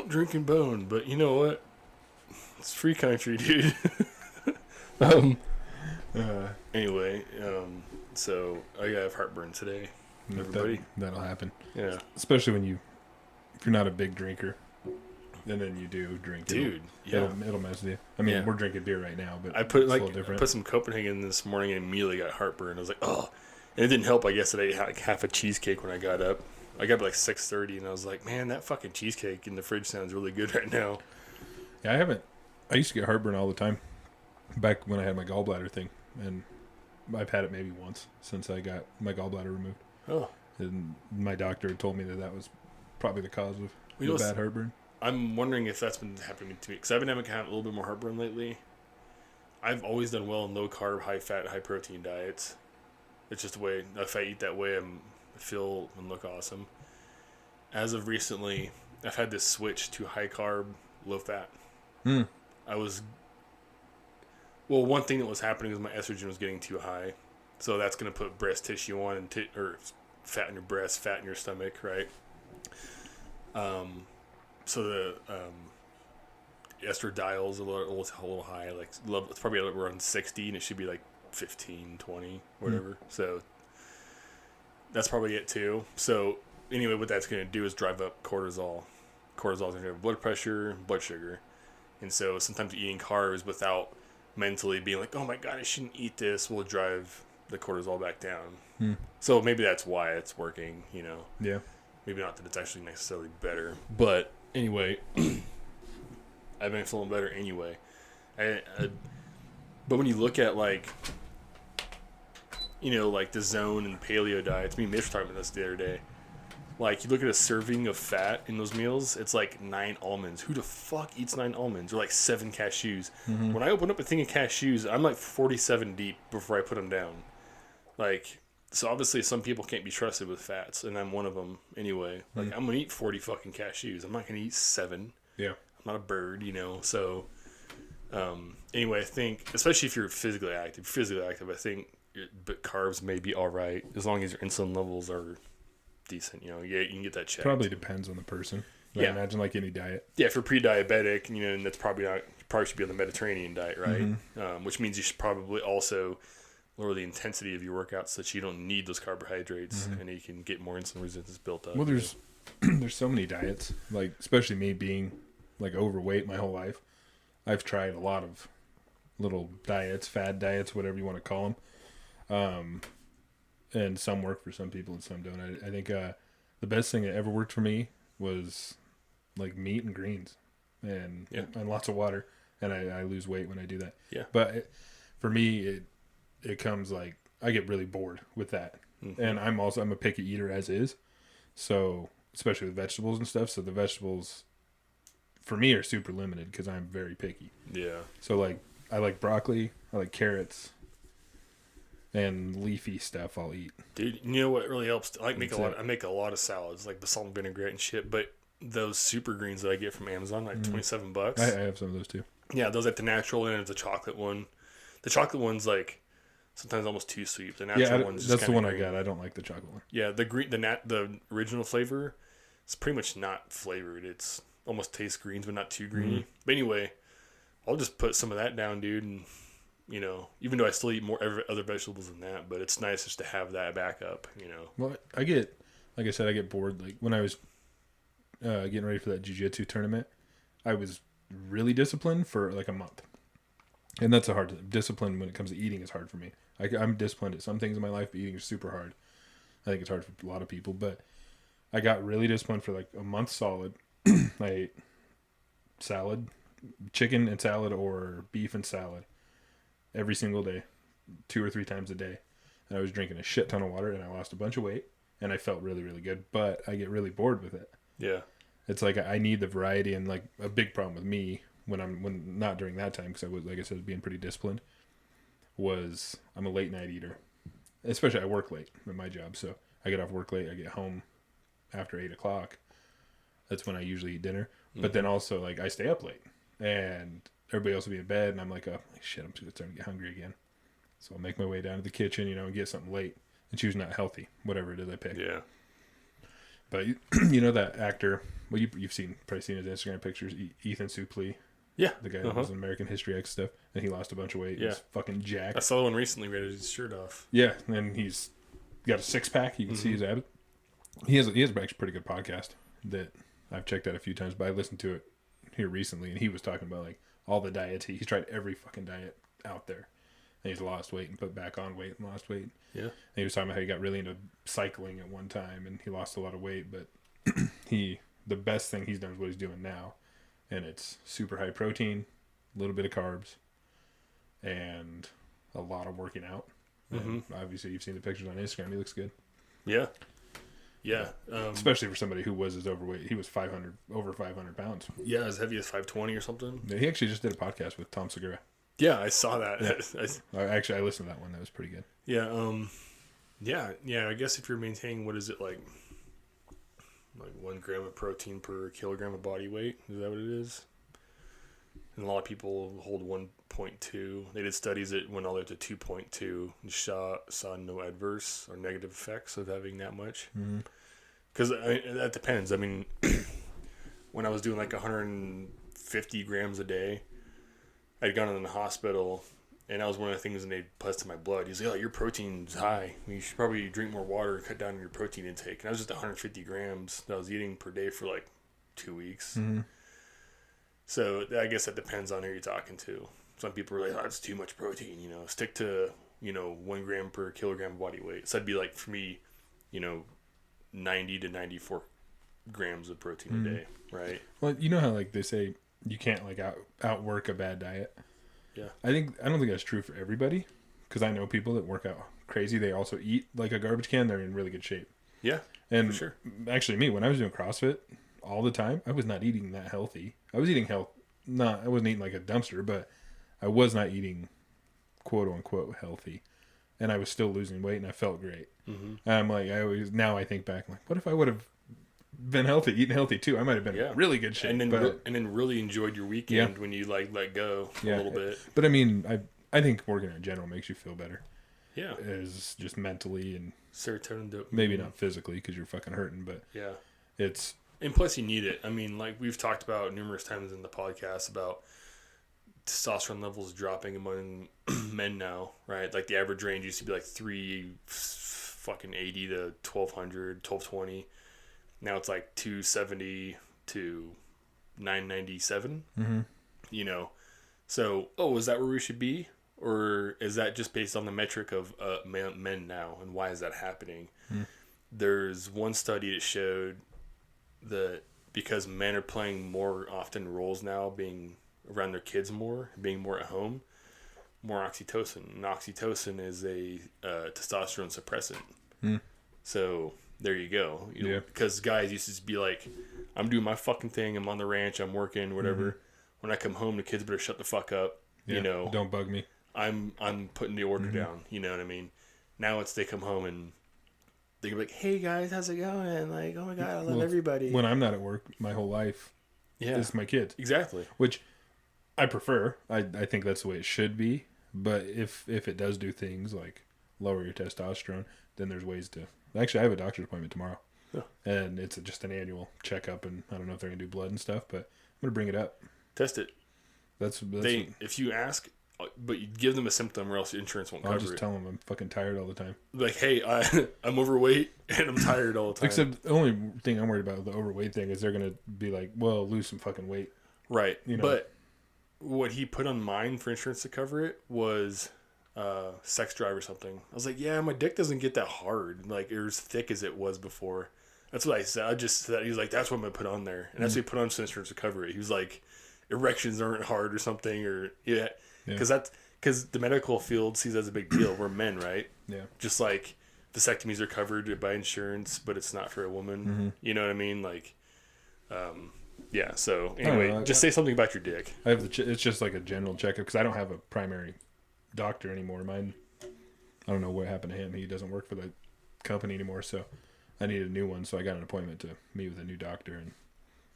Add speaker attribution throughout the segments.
Speaker 1: don't drink and bone, but you know what? It's free country, dude. Anyway, so I have heartburn today. Everybody,
Speaker 2: that'll happen.
Speaker 1: Yeah,
Speaker 2: especially if you're not a big drinker, and then you do drink,
Speaker 1: dude.
Speaker 2: It'll mess with you. I mean, we're drinking beer right now, but
Speaker 1: I put
Speaker 2: it's a little different.
Speaker 1: I put some Copenhagen this morning and immediately got heartburn. I was like, oh, and it didn't help. I guess that I ate like half a cheesecake when I got up. I got up like 6:30, and I was like, man, that fucking cheesecake in the fridge sounds really good right now.
Speaker 2: Yeah, I used to get heartburn all the time back when I had my gallbladder thing, and I've had it maybe once since I got my gallbladder removed.
Speaker 1: Oh.
Speaker 2: And my doctor told me that was probably the cause of the bad heartburn.
Speaker 1: I'm wondering if that's been happening to me, because I've been having a little bit more heartburn lately. I've always done well in low carb, high fat, high protein diets. It's just the way, if I eat that way, I feel and look awesome. As of recently, I've had this switch to high carb, low fat. One thing that was happening was my estrogen was getting too high. So that's going to put breast tissue on or fat in your breast, fat in your stomach, right? So the estradiol's a little high. Like it's probably around 60, and it should be like 15, 20, whatever. So that's probably it too. So anyway, what that's going to do is drive up cortisol. Cortisol's going to have blood pressure, blood sugar. And so sometimes eating carbs without mentally being like, oh my God, I shouldn't eat this, will drive the cortisol back down. So maybe that's why it's working, you know.
Speaker 2: Yeah.
Speaker 1: Maybe not that it's actually necessarily better. But anyway, I've been feeling better anyway. But when you look at like the zone and paleo diets, me and Mitch were talking about this the other day. Like, you look at a serving of fat in those meals, it's like 9 almonds. Who the fuck eats 9 almonds? Or like 7 cashews. When I open up a thing of cashews, I'm like 47 deep before I put them down. Like, so obviously some people can't be trusted with fats, and I'm one of them anyway. Like, I'm going to eat 40 fucking cashews. I'm not going to eat 7.
Speaker 2: Yeah.
Speaker 1: I'm not a bird, you know. So, anyway, I think, especially if you're physically active, I think carbs may be all right as long as your insulin levels are decent, you know. Yeah, you can get that checked.
Speaker 2: Probably depends on the person. I imagine like any diet. Yeah,
Speaker 1: if you're pre-diabetic, you know, and that's probably not. You probably should be on the Mediterranean diet, right? Which means you should probably also lower the intensity of your workouts so that you don't need those carbohydrates, and you can get more insulin resistance built up.
Speaker 2: Well, there's so many diets, like especially me being like overweight my whole life. I've tried a lot of little diets, fad diets, whatever you want to call them. And some work for some people and some don't. I think the best thing that ever worked for me was like meat and greens and lots of water. And I lose weight when I do that. Yeah. But for me, it comes like I get really bored with that. And I'm a picky eater as is. So especially with vegetables and stuff. So the vegetables for me are super limited because I'm very picky. Yeah. So like I like broccoli. I like carrots. And leafy stuff I'll eat.
Speaker 1: Dude, you know what really helps? I make a lot of salads, like basalt and vinaigrette and shit. But those super greens that I get from Amazon, like $27.
Speaker 2: I have some of those too.
Speaker 1: Yeah, those like the natural and the chocolate one. The chocolate one's like sometimes almost too sweet. The natural one's just
Speaker 2: that's the one
Speaker 1: green.
Speaker 2: I got. I don't like the chocolate one.
Speaker 1: Yeah, the original flavor, it's pretty much not flavored. It's almost tastes greens, but not too greeny. But anyway, I'll just put some of that down, dude, and you know, even though I still eat more other vegetables than that, but it's nice just to have that backup, you know.
Speaker 2: Well, I get bored. Like when I was getting ready for that jiu-jitsu tournament, I was really disciplined for like a month. And that's discipline when it comes to eating is hard for me. I'm disciplined at some things in my life, but eating is super hard. I think it's hard for a lot of people, but I got really disciplined for like a month solid. I ate salad, chicken and salad or beef and salad. Every single day, 2 or 3 times a day. And I was drinking a shit ton of water and I lost a bunch of weight and I felt really, really good, but I get really bored with it. Yeah. It's like I need the variety, and like a big problem with me when not during that time, because I was, like I said, being pretty disciplined, was I'm a late night eater. Especially I work late at my job. So I get off work late. I get home after 8:00. That's when I usually eat dinner. But then also like I stay up late and everybody else will be in bed, and I'm like, oh, shit, I'm starting to get hungry again. So I'll make my way down to the kitchen, you know, and get something late. It's usually not healthy, whatever it is I pick. Yeah. But you know that actor? Well, you've probably seen his Instagram pictures. Ethan Suplee.
Speaker 1: Yeah.
Speaker 2: The guy that was in American History X stuff, and he lost a bunch of weight.
Speaker 1: Yeah.
Speaker 2: He's fucking jacked.
Speaker 1: I saw one recently where he had his shirt off.
Speaker 2: Yeah, and he's got a 6-pack. You can see his abs. He has actually a pretty good podcast that I've checked out a few times, but I listened to it here recently, and he was talking about like all the diets. He's tried every fucking diet out there, and he's lost weight and put back on weight and lost weight.
Speaker 1: Yeah.
Speaker 2: And he was talking about how he got really into cycling at one time, and he lost a lot of weight, but the best thing he's done is what he's doing now, and it's super high protein, a little bit of carbs, and a lot of working out. And obviously, you've seen the pictures on Instagram. He looks good.
Speaker 1: Yeah. Yeah.
Speaker 2: Especially for somebody who was as overweight. He was over 500 pounds.
Speaker 1: Yeah, as heavy as 520 or something.
Speaker 2: He actually just did a podcast with Tom Segura.
Speaker 1: Yeah, I saw that.
Speaker 2: Yeah. I listened to that one. That was pretty good.
Speaker 1: Yeah. Yeah. I guess if you're maintaining, what is it like 1 gram of protein per kilogram of body weight? Is that what it is? And a lot of people hold 1.2. They did studies that went all the way to 2.2 and saw no adverse or negative effects of having that much. Because that depends. I mean, when I was doing like 150 grams a day, I'd gone in the hospital, and that was one of the things when they tested my blood. He's like, "Oh, your protein's high. You should probably drink more water and cut down on your protein intake." And I was just 150 grams that I was eating per day for like 2 weeks. So I guess that depends on who you're talking to. Some people are like, "Oh, it's too much protein." Stick to 1 gram per kilogram of body weight. So that'd be like for me, 90 to 94 grams of protein a day, right?
Speaker 2: Well, you know how like they say you can't like outwork a bad diet.
Speaker 1: Yeah.
Speaker 2: I don't think that's true for everybody, because I know people that work out crazy. They also eat like a garbage can. They're in really good shape.
Speaker 1: Yeah,
Speaker 2: and
Speaker 1: for sure.
Speaker 2: Actually, me, when I was doing CrossFit all the time, I was not eating that healthy. I was eating I wasn't eating like a dumpster, but I was not eating quote unquote healthy, and I was still losing weight, and I felt great. And I'm like, I think back, I'm like, what if I would have been healthy, eating healthy too? I might have been in really good shape.
Speaker 1: And then really enjoyed your weekend when you like let go a little bit.
Speaker 2: But I mean, I think working in general makes you feel better.
Speaker 1: Yeah.
Speaker 2: Is just mentally and
Speaker 1: serotonin, dopamine.
Speaker 2: Maybe not physically because you're fucking hurting, but
Speaker 1: yeah,
Speaker 2: it's.
Speaker 1: And plus you need it. I mean, like we've talked about numerous times in the podcast about testosterone levels dropping among men now, right? Like the average range used to be like 380 to 1200, 1220. Now it's like 270 to 997. So, is that where we should be? Or is that just based on the metric of men now? And why is that happening? There's one study that showed that because men are playing more often roles now, being around their kids more, being more at home, more oxytocin. And oxytocin is a testosterone suppressant. So there you go. Because guys used to be like, I'm doing my fucking thing. I'm on the ranch. I'm working, whatever. When I come home, the kids better shut the fuck up.
Speaker 2: Don't bug me.
Speaker 1: I'm putting the order down. You know what I mean? Now they come home and they can be like, "Hey guys, how's it going? Like, oh my god, I love everybody."
Speaker 2: When I'm not at work, my whole life, it's my kids.
Speaker 1: Exactly.
Speaker 2: Which I prefer. I think that's the way it should be. But if it does do things like lower your testosterone, then there's ways to. Actually, I have a doctor's appointment tomorrow, and it's just an annual checkup, and I don't know if they're gonna do blood and stuff, but I'm gonna bring it up.
Speaker 1: Test it.
Speaker 2: That's
Speaker 1: if you ask. But you give them a symptom or else insurance won't cover it.
Speaker 2: I'll just tell them I'm fucking tired all the time.
Speaker 1: Like, hey, I'm overweight and I'm tired all the time.
Speaker 2: Except the only thing I'm worried about with the overweight thing is they're going to be like, well, lose some fucking weight.
Speaker 1: Right. But what he put on mine for insurance to cover it was sex drive or something. I was like, yeah, my dick doesn't get that hard. Like, or as thick as it was before. That's what I said. I just said, he was like, that's what I'm going to put on there. And that's what he put on insurance to cover it. He was like, erections aren't hard or something. Or, because the medical field sees that as a big deal. We're men, right? Yeah. Just like vasectomies are covered by insurance, but it's not for a woman. You know what I mean? Like, yeah. So anyway, just say something about your dick.
Speaker 2: I have it's just like a general checkup because I don't have a primary doctor anymore. Mine, I don't know what happened to him. He doesn't work for the company anymore, so I needed a new one. So I got an appointment to meet with a new doctor, and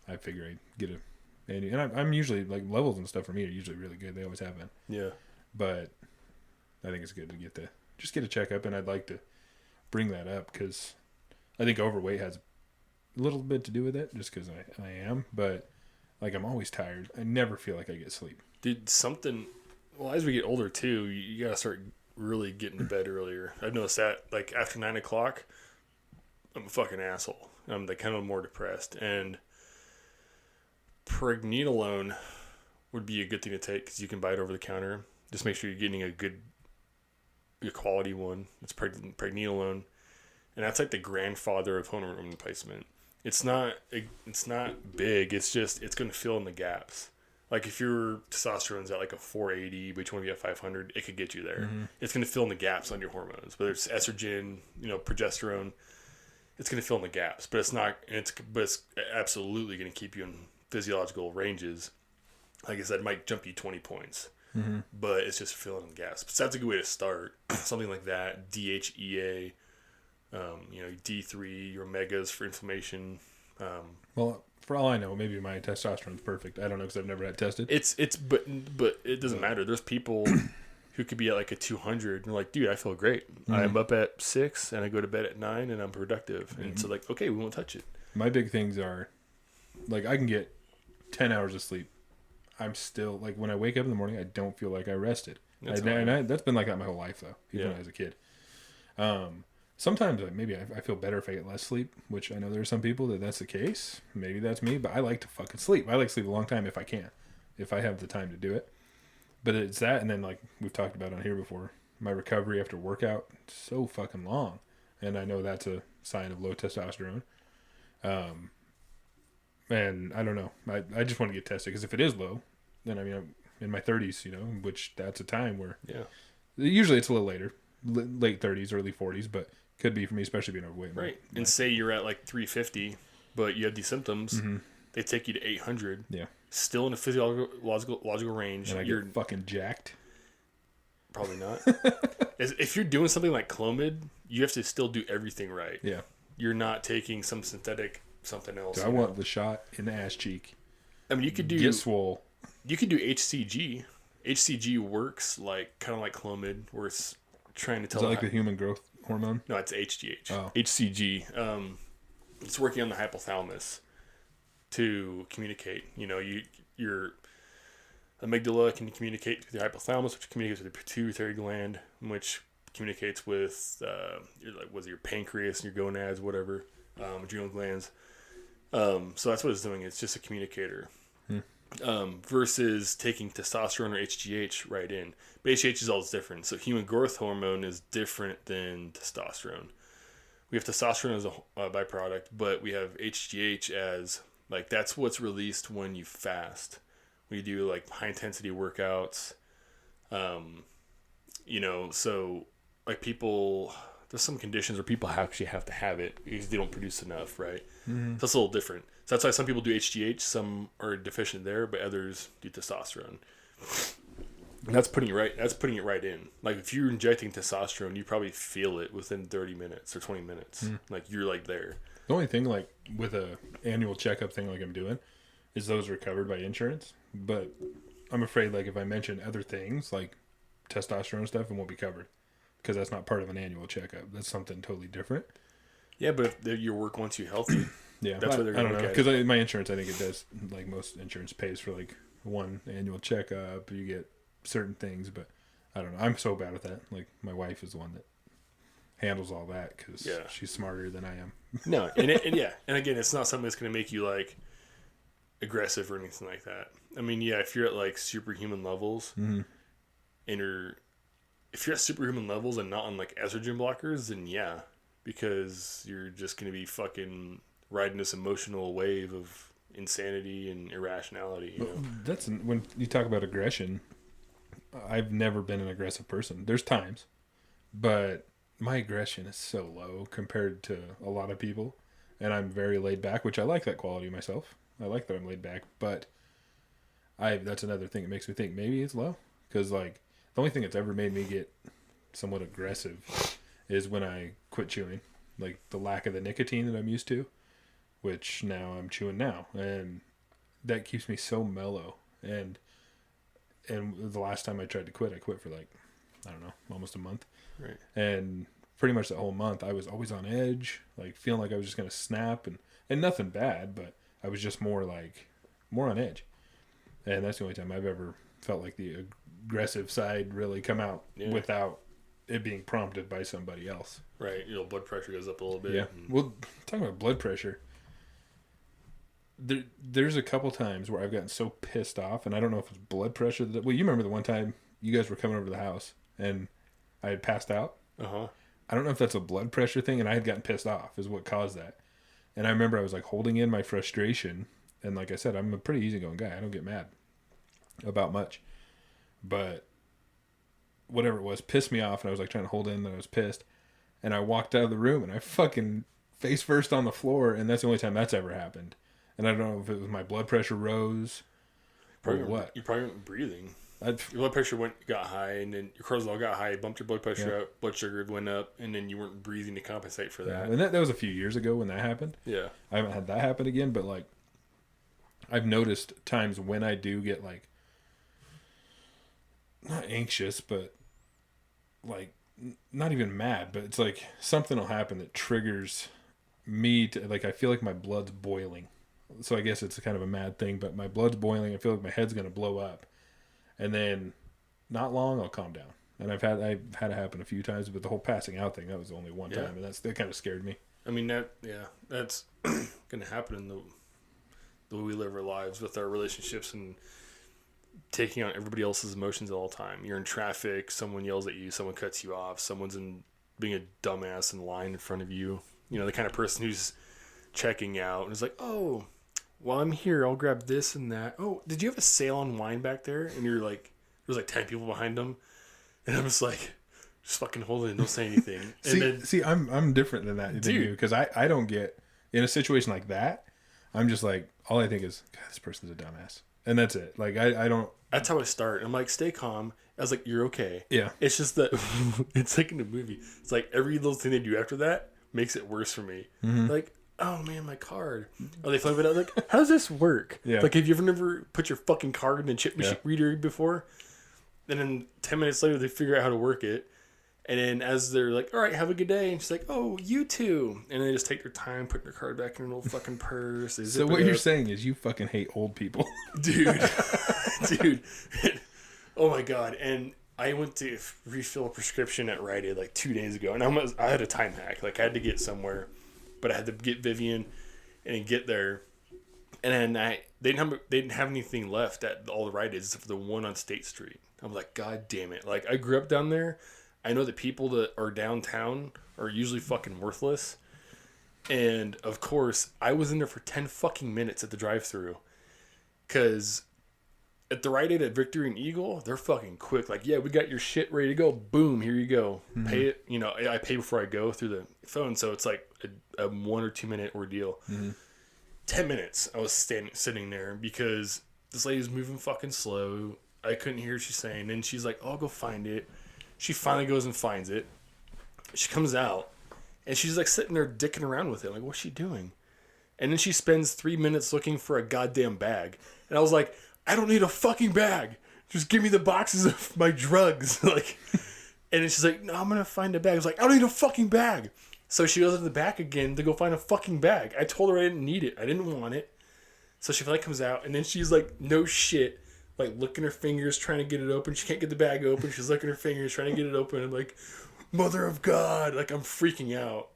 Speaker 2: I figure I'd get a. And I'm usually, like, levels and stuff for me are usually really good. They always have been. Yeah. But I think it's good to get a checkup, and I'd like to bring that up because I think overweight has a little bit to do with it, just because I am, but like I'm always tired. I never feel like I get sleep.
Speaker 1: Dude, well, as we get older too, you gotta start really getting to bed earlier. I've noticed that, like, after 9 o'clock, I'm a fucking asshole. I'm like kind of more depressed, and pregnenolone would be a good thing to take because you can buy it over the counter. Just make sure you're getting a good quality one. It's pregnenolone, and that's like the grandfather of hormone replacement. It's not big. It's going to fill in the gaps. Like if your testosterone's at like a 480, but you want to be at 500, it could get you there. Mm-hmm. It's going to fill in the gaps on your hormones, whether it's estrogen, progesterone. It's going to fill in the gaps, but it's absolutely going to keep you in physiological ranges. Like I said, it might jump you 20 points, mm-hmm. but it's just filling in the gaps. But that's a good way to start. Something like that, DHEA, D3, your omegas for inflammation.
Speaker 2: Well, for all I know, maybe my testosterone's perfect. I don't know because I've never had tested.
Speaker 1: But it doesn't matter. There's people who could be at like a 200 and they're like, dude, I feel great. Mm-hmm. I'm up at 6 and I go to bed at 9 and I'm productive. Mm-hmm. And so like, okay, we won't touch it.
Speaker 2: My big things are like I can get 10 hours of sleep. I'm still like when I wake up in the morning, I don't feel like I rested. That's been like that my whole life though, even when I was a kid. Sometimes maybe I feel better if I get less sleep, which I know there are some people that's the case. Maybe that's me, but I like to fucking sleep. I like to sleep a long time if I can, if I have the time to do it. But it's that, and then like we've talked about on here before, my recovery after workout so fucking long, and I know that's a sign of low testosterone. And I don't know. I just want to get tested because if it is low, then I mean I'm in my 30s, which that's a time where usually it's a little later, late 30s, early 40s, but could be for me, especially being overweight.
Speaker 1: Right. And say you're at like 350, but you have these symptoms. Mm-hmm. They take you to 800. Yeah. Still in a physiological range.
Speaker 2: And you're fucking jacked.
Speaker 1: Probably not. If you're doing something like Clomid, you have to still do everything right. Yeah. You're not taking some synthetic something else.
Speaker 2: I want the shot in the ass cheek.
Speaker 1: I mean, you could do...
Speaker 2: Get swole.
Speaker 1: You could do HCG. HCG works kind of like Clomid, where it's trying to tell...
Speaker 2: Is that like the human growth hormone?
Speaker 1: No, it's HGH. Oh. HCG. It's working on the hypothalamus to communicate. Your amygdala can communicate with your hypothalamus, which communicates with the pituitary gland, which communicates with your pancreas and your gonads, whatever, adrenal glands. So that's what it's doing. It's just a communicator. Versus taking testosterone or HGH right in. But HGH is always different. So human growth hormone is different than testosterone. We have testosterone as a byproduct, but we have HGH as, like, that's what's released when you fast. We do, like, high-intensity workouts. So, like, people... There's some conditions where people actually have to have it because they don't produce enough, right? Mm-hmm. So that's a little different. So that's why some people do HGH, some are deficient there, but others do testosterone. And that's putting it right in. Like if you're injecting testosterone, you probably feel it within 30 minutes or 20 minutes. Like you're like there.
Speaker 2: The only thing like with a annual checkup thing like I'm doing is those are covered by insurance. But I'm afraid like if I mention other things like testosterone stuff, it won't be covered. Because that's not part of an annual checkup. That's something totally different.
Speaker 1: Yeah, but if your work wants you healthy, that's what they're going to look at.
Speaker 2: Because my insurance, I think it does, like most insurance pays for like one annual checkup. You get certain things, but I don't know. I'm so bad at that. Like my wife is the one that handles all that because she's smarter than I am.
Speaker 1: No, and again, it's not something that's going to make you like aggressive or anything like that. I mean, if you're at like superhuman levels and if you're at superhuman levels and not on like estrogen blockers, then because you're just going to be fucking riding this emotional wave of insanity and irrationality.
Speaker 2: That's when you talk about aggression. I've never been an aggressive person. There's times, but my aggression is so low compared to a lot of people, and I'm very laid back, which I like that quality myself. I like that I'm laid back, but that's another thing that makes me think maybe it's low because like. The only thing that's ever made me get somewhat aggressive is when I quit chewing. Like the lack of the nicotine that I'm used to, which now I'm chewing now. And that keeps me so mellow. And the last time I tried to quit, I quit for like, I don't know, almost a month. Right. And pretty much that whole month, I was always on edge, like feeling like I was just going to snap, and nothing bad, but I was just more on edge. And that's the only time I've ever felt like the aggressive side really come out without it being prompted by somebody else.
Speaker 1: Right. Blood pressure goes up a little bit.
Speaker 2: Yeah. Well, talking about blood pressure, there's a couple times where I've gotten so pissed off, and I don't know if it's blood pressure. You remember the one time you guys were coming over to the house and I had passed out?
Speaker 1: Uh-huh.
Speaker 2: I don't know if that's a blood pressure thing, and I had gotten pissed off is what caused that. And I remember I was like holding in my frustration, and like I said, I'm a pretty easygoing guy. I don't get mad about much. But whatever it was pissed me off, and I was like trying to hold in that I was pissed. And I walked out of the room, and I fucking face first on the floor, and that's the only time that's ever happened. And I don't know if it was my blood pressure rose or what.
Speaker 1: You probably weren't breathing. Your blood pressure got high, and then your cortisol got high, bumped your blood pressure up, blood sugar went up, and then you weren't breathing to compensate for that.
Speaker 2: Yeah, and that was a few years ago when that happened.
Speaker 1: Yeah.
Speaker 2: I haven't had that happen again, but like I've noticed times when I do get like not anxious, but like not even mad, but it's like something will happen that triggers me to, like, I feel like my blood's boiling. So I guess it's kind of a mad thing, but my blood's boiling. I feel like my head's going to blow up. And then not long, I'll calm down. And I've had it happen a few times, but the whole passing out thing, that was only one time, and that kind of scared me.
Speaker 1: I mean, that's going to happen in the way we live our lives with our relationships and taking on everybody else's emotions all the time. You're in traffic, someone yells at you, someone cuts you off, someone's being a dumbass in line in front of you. The kind of person who's checking out and is like, oh, while I'm here, I'll grab this and that. Oh, did you have a sale on wine back there? And you're like, there's like 10 people behind them. And I'm just like, just fucking hold it, don't say anything.
Speaker 2: See, I'm different than that than you, because I don't get, in a situation like that, I'm just like, all I think is, God, this person's a dumbass. And that's it. Like, I don't.
Speaker 1: That's how I start. I'm like, stay calm. I was like, you're okay.
Speaker 2: Yeah.
Speaker 1: It's just that, it's like in the movie. It's like every little thing they do after that makes it worse for me. Mm-hmm. Like, oh man, my card. Oh, they flip it out. Like, how does this work?
Speaker 2: Yeah.
Speaker 1: Like, have you ever never put your fucking card in a chip machine reader before? And then 10 minutes later, they figure out how to work it. And then as they're like, all right, have a good day. And she's like, oh, you too. And they just take their time, putting their card back in their little fucking purse.
Speaker 2: So what you're saying is you fucking hate old people.
Speaker 1: Dude. Dude. Oh my God. And I went to refill a prescription at Rite Aid like 2 days ago. And I had a time hack. Like, I had to get somewhere. But I had to get Vivian and get there. And then they didn't have anything left at all the Rite Aids except for the one on State Street. I was like, God damn it. Like, I grew up down there. I know the people that are downtown are usually fucking worthless. And, of course, I was in there for 10 fucking minutes at the drive-thru. Because at the Rite Aid at Victory and Eagle, they're fucking quick. Like, yeah, we got your shit ready to go. Boom, here you go. Mm-hmm. Pay it. I pay before I go through the phone. So it's like a 1 or 2 minute ordeal. Mm-hmm. 10 minutes I was sitting there because this lady was moving fucking slow. I couldn't hear what she's saying. And she's like, oh, I'll go find it. She finally goes and finds it. She comes out, and she's like sitting there dicking around with it. Like, what's she doing? And then she spends 3 minutes looking for a goddamn bag. And I was like, I don't need a fucking bag. Just give me the boxes of my drugs. Like, and then she's like, no, I'm going to find a bag. I was like, I don't need a fucking bag. So she goes to the back again to go find a fucking bag. I told her I didn't need it. I didn't want it. So she finally comes out, and then she's like, no shit. Like, licking her fingers, trying to get it open. She can't get the bag open. She's licking her fingers, trying to get it open. I'm like, Mother of God. Like, I'm freaking out.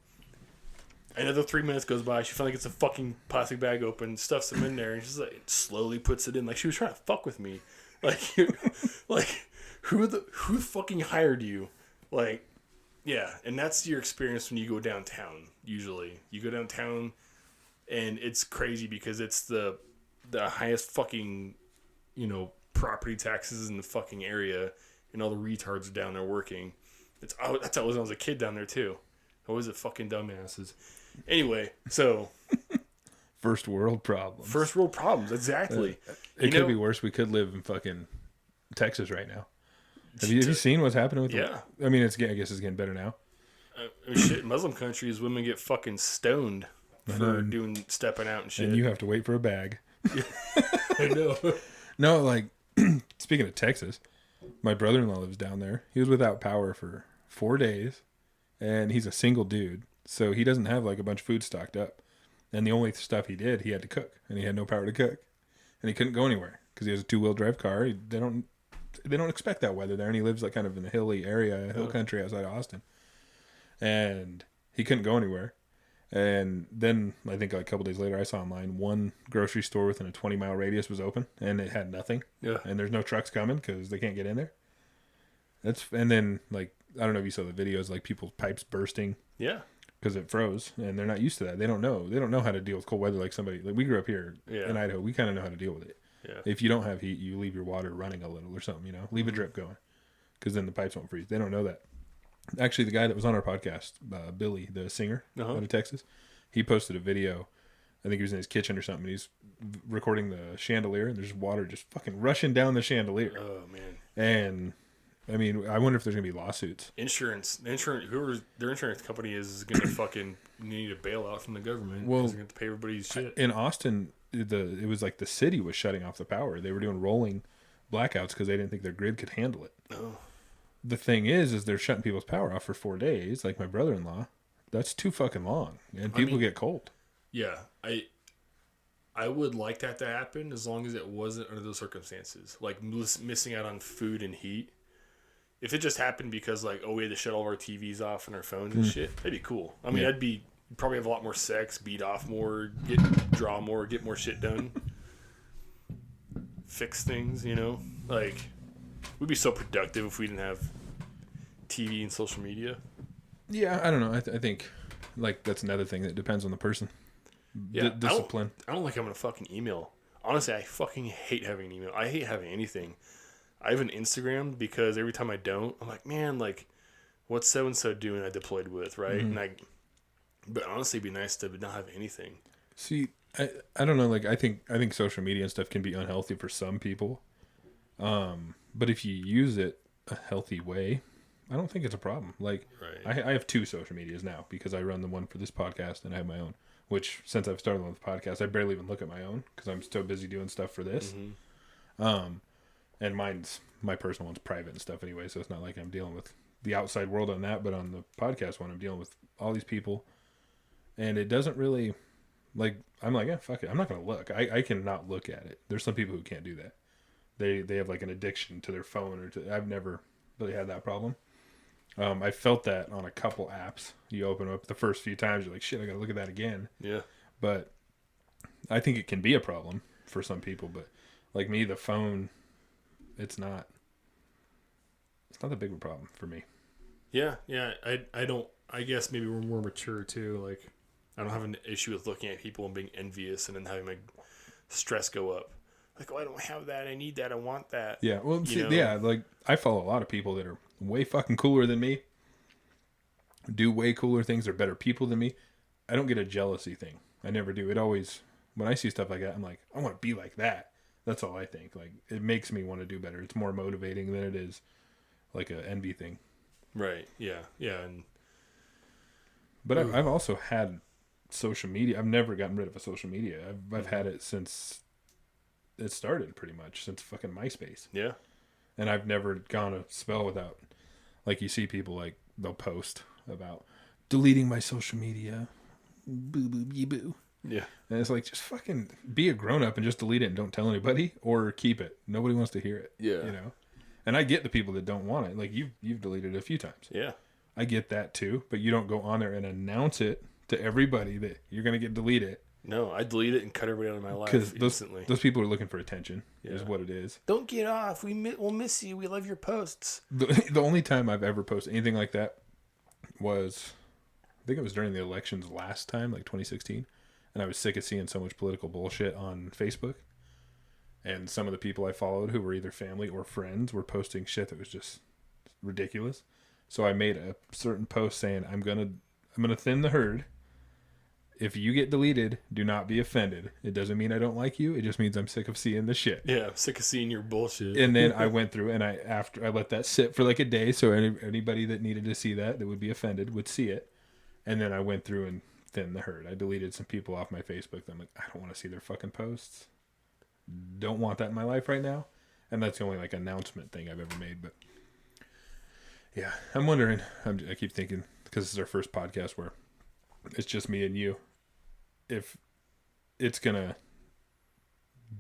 Speaker 1: Another 3 minutes goes by. She finally gets a fucking plastic bag open, stuffs them in there, and she's like, slowly puts it in. Like, she was trying to fuck with me. Like, who fucking hired you? Like, yeah. And that's your experience when you go downtown, usually. You go downtown, and it's crazy because it's the highest fucking, property taxes in the fucking area, and all the retards are down there working. That's how it was when I was a kid down there too. Always the fucking dumbasses. Anyway, so
Speaker 2: first world problems.
Speaker 1: First world problems, exactly.
Speaker 2: It could be worse. We could live in fucking Texas right now. Have you seen what's happening with?
Speaker 1: Yeah.
Speaker 2: I mean, I guess it's getting better now.
Speaker 1: Shit, Muslim countries, women get fucking stoned for stepping out and shit.
Speaker 2: And you have to wait for a bag.
Speaker 1: Yeah. I know.
Speaker 2: No, like, speaking of Texas, my brother-in-law lives down there. He was without power for 4 days, and he's a single dude, so he doesn't have like a bunch of food stocked up. And the only stuff he did, he had to cook, and he had no power to cook, and he couldn't go anywhere because he has a 2-wheel drive car. They don't expect that weather there, and he lives like kind of in a hilly area, hill country outside of Austin, and he couldn't go anywhere. And then I think like a couple days later, I saw online one grocery store within a 20-mile radius was open, and it had nothing.
Speaker 1: Yeah,
Speaker 2: and there's no trucks coming because they can't get in there. And then like I don't know if you saw the videos, like people's pipes bursting.
Speaker 1: Yeah.
Speaker 2: Because it froze, and they're not used to that. They don't know how to deal with cold weather like somebody. Like we grew up here in Idaho. We kind of know how to deal with it.
Speaker 1: Yeah.
Speaker 2: If you don't have heat, you leave your water running a little or something, you know. Leave a drip going, because then the pipes won't freeze. They don't know that. Actually, the guy that was on our podcast, Billy, the singer out of Texas, he posted a video. I think he was in his kitchen or something. And he's recording the chandelier, and there's water just fucking rushing down the chandelier.
Speaker 1: Oh, man.
Speaker 2: And I mean, I wonder if there's gonna be lawsuits.
Speaker 1: Whoever their insurance company is gonna fucking need a bailout from the government.
Speaker 2: Well,
Speaker 1: they're gonna have to pay everybody's shit.
Speaker 2: In Austin, it was like the city was shutting off the power. They were doing rolling blackouts because they didn't think their grid could handle it.
Speaker 1: Oh.
Speaker 2: The thing is they're shutting people's power off for 4 days. Like my brother-in-law, that's too fucking long, and people get cold.
Speaker 1: Yeah, I would like that to happen as long as it wasn't under those circumstances, like missing out on food and heat. If it just happened because, like, we had to shut all of our TVs off and our phones and shit, that'd be cool. I mean, you'd probably have a lot more sex, beat off more, draw more, get more shit done, fix things, you know? Like, we'd be so productive if we didn't have TV and social media.
Speaker 2: Yeah, I don't know. I think, like, that's another thing that depends on the person.
Speaker 1: Yeah,
Speaker 2: discipline.
Speaker 1: I don't like having a fucking email. Honestly, I fucking hate having an email. I hate having anything. I have an Instagram because every time I don't, I'm like, man, like, what's so and so doing? I deployed with, right?
Speaker 2: Mm-hmm.
Speaker 1: But honestly, it'd be nice to not have anything.
Speaker 2: See, I don't know. Like, I think social media and stuff can be unhealthy for some people. But if you use it a healthy way, I don't think it's a problem. Like, right. I have 2 social medias now because I run the one for this podcast and I have my own. Which, since I've started with the podcast, I barely even look at my own because I'm so busy doing stuff for this. Mm-hmm. And my personal one's private and stuff anyway, so it's not like I'm dealing with the outside world on that, but on the podcast one, I'm dealing with all these people. And it doesn't really, like, I'm like, yeah, fuck it. I'm not going to look. I cannot look at it. There's some people who can't do that. They have, like, an addiction to their phone. I've never really had that problem. I felt that on a couple apps. You open up the first few times, you're like, shit, I got to look at that again. Yeah. But I think it can be a problem for some people, but like me, the phone... It's not that big of a problem for me.
Speaker 1: Yeah. I guess maybe we're more mature too. Like, I don't have an issue with looking at people and being envious and then having my stress go up. Like, oh, I don't have that. I need that. I want that.
Speaker 2: Yeah. Well, like I follow a lot of people that are way fucking cooler than me, do way cooler things, they're better people than me. I don't get a jealousy thing. I never do. It always, when I see stuff like that, I'm like, I want to be like that. That's all I think. Like, it makes me want to do better. It's more motivating than it is like a envy thing.
Speaker 1: Right. Yeah. Yeah.
Speaker 2: But I've also had social media. I've never gotten rid of a social media. I've had it since it started, pretty much, since fucking MySpace. Yeah. And I've never gone a spell without, like, you see people, like, they'll post about deleting my social media. Boo, boo, bee, boo. Yeah. And it's like, just fucking be a grown-up and just delete it and don't tell anybody, or keep it. Nobody wants to hear it. Yeah. You know? And I get the people that don't want it. Like, you've deleted it a few times. Yeah. I get that, too. But you don't go on there and announce it to everybody that you're going to get deleted.
Speaker 1: No, I delete it and cut everybody out of my life instantly.
Speaker 2: Those people are looking for attention, is what it is.
Speaker 1: Don't get off. We'll miss you. We love your posts.
Speaker 2: The only time I've ever posted anything like that was, I think it was during the elections last time, like 2016. And I was sick of seeing so much political bullshit on Facebook. And some of the people I followed who were either family or friends were posting shit that was just ridiculous. So I made a certain post saying, I'm gonna thin the herd. If you get deleted, do not be offended. It doesn't mean I don't like you. It just means I'm sick of seeing the shit.
Speaker 1: Yeah, I'm sick of seeing your bullshit.
Speaker 2: And then I went through and I let that sit for like a day, so anybody that needed to see that would be offended would see it. And then I went through and thinned the herd. I deleted some people off my Facebook. I'm like, I don't want to see their fucking posts. Don't want that in my life right now. And that's the only like announcement thing I've ever made. But yeah, I'm wondering. I keep thinking because this is our first podcast where it's just me and you, if it's gonna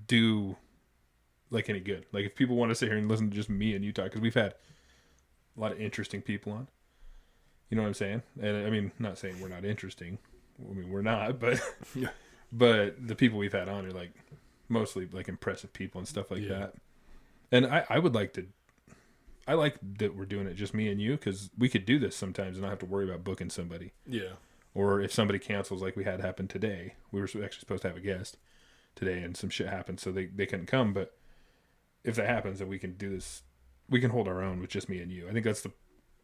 Speaker 2: do like any good. Like if people want to sit here and listen to just me and you talk, because we've had a lot of interesting people on. You know what I'm saying? And I mean, not saying we're not interesting. I mean, we're not, but
Speaker 1: Yeah.
Speaker 2: but the people we've had on are like mostly like impressive people and stuff like that. And I would like to. I like that we're doing it just me and you, because we could do this sometimes and not have to worry about booking somebody.
Speaker 1: Yeah.
Speaker 2: Or if somebody cancels, like we had happen today, we were actually supposed to have a guest today, and some shit happened, so they couldn't come. But if that happens, then we can do this. We can hold our own with just me and you. I think that's the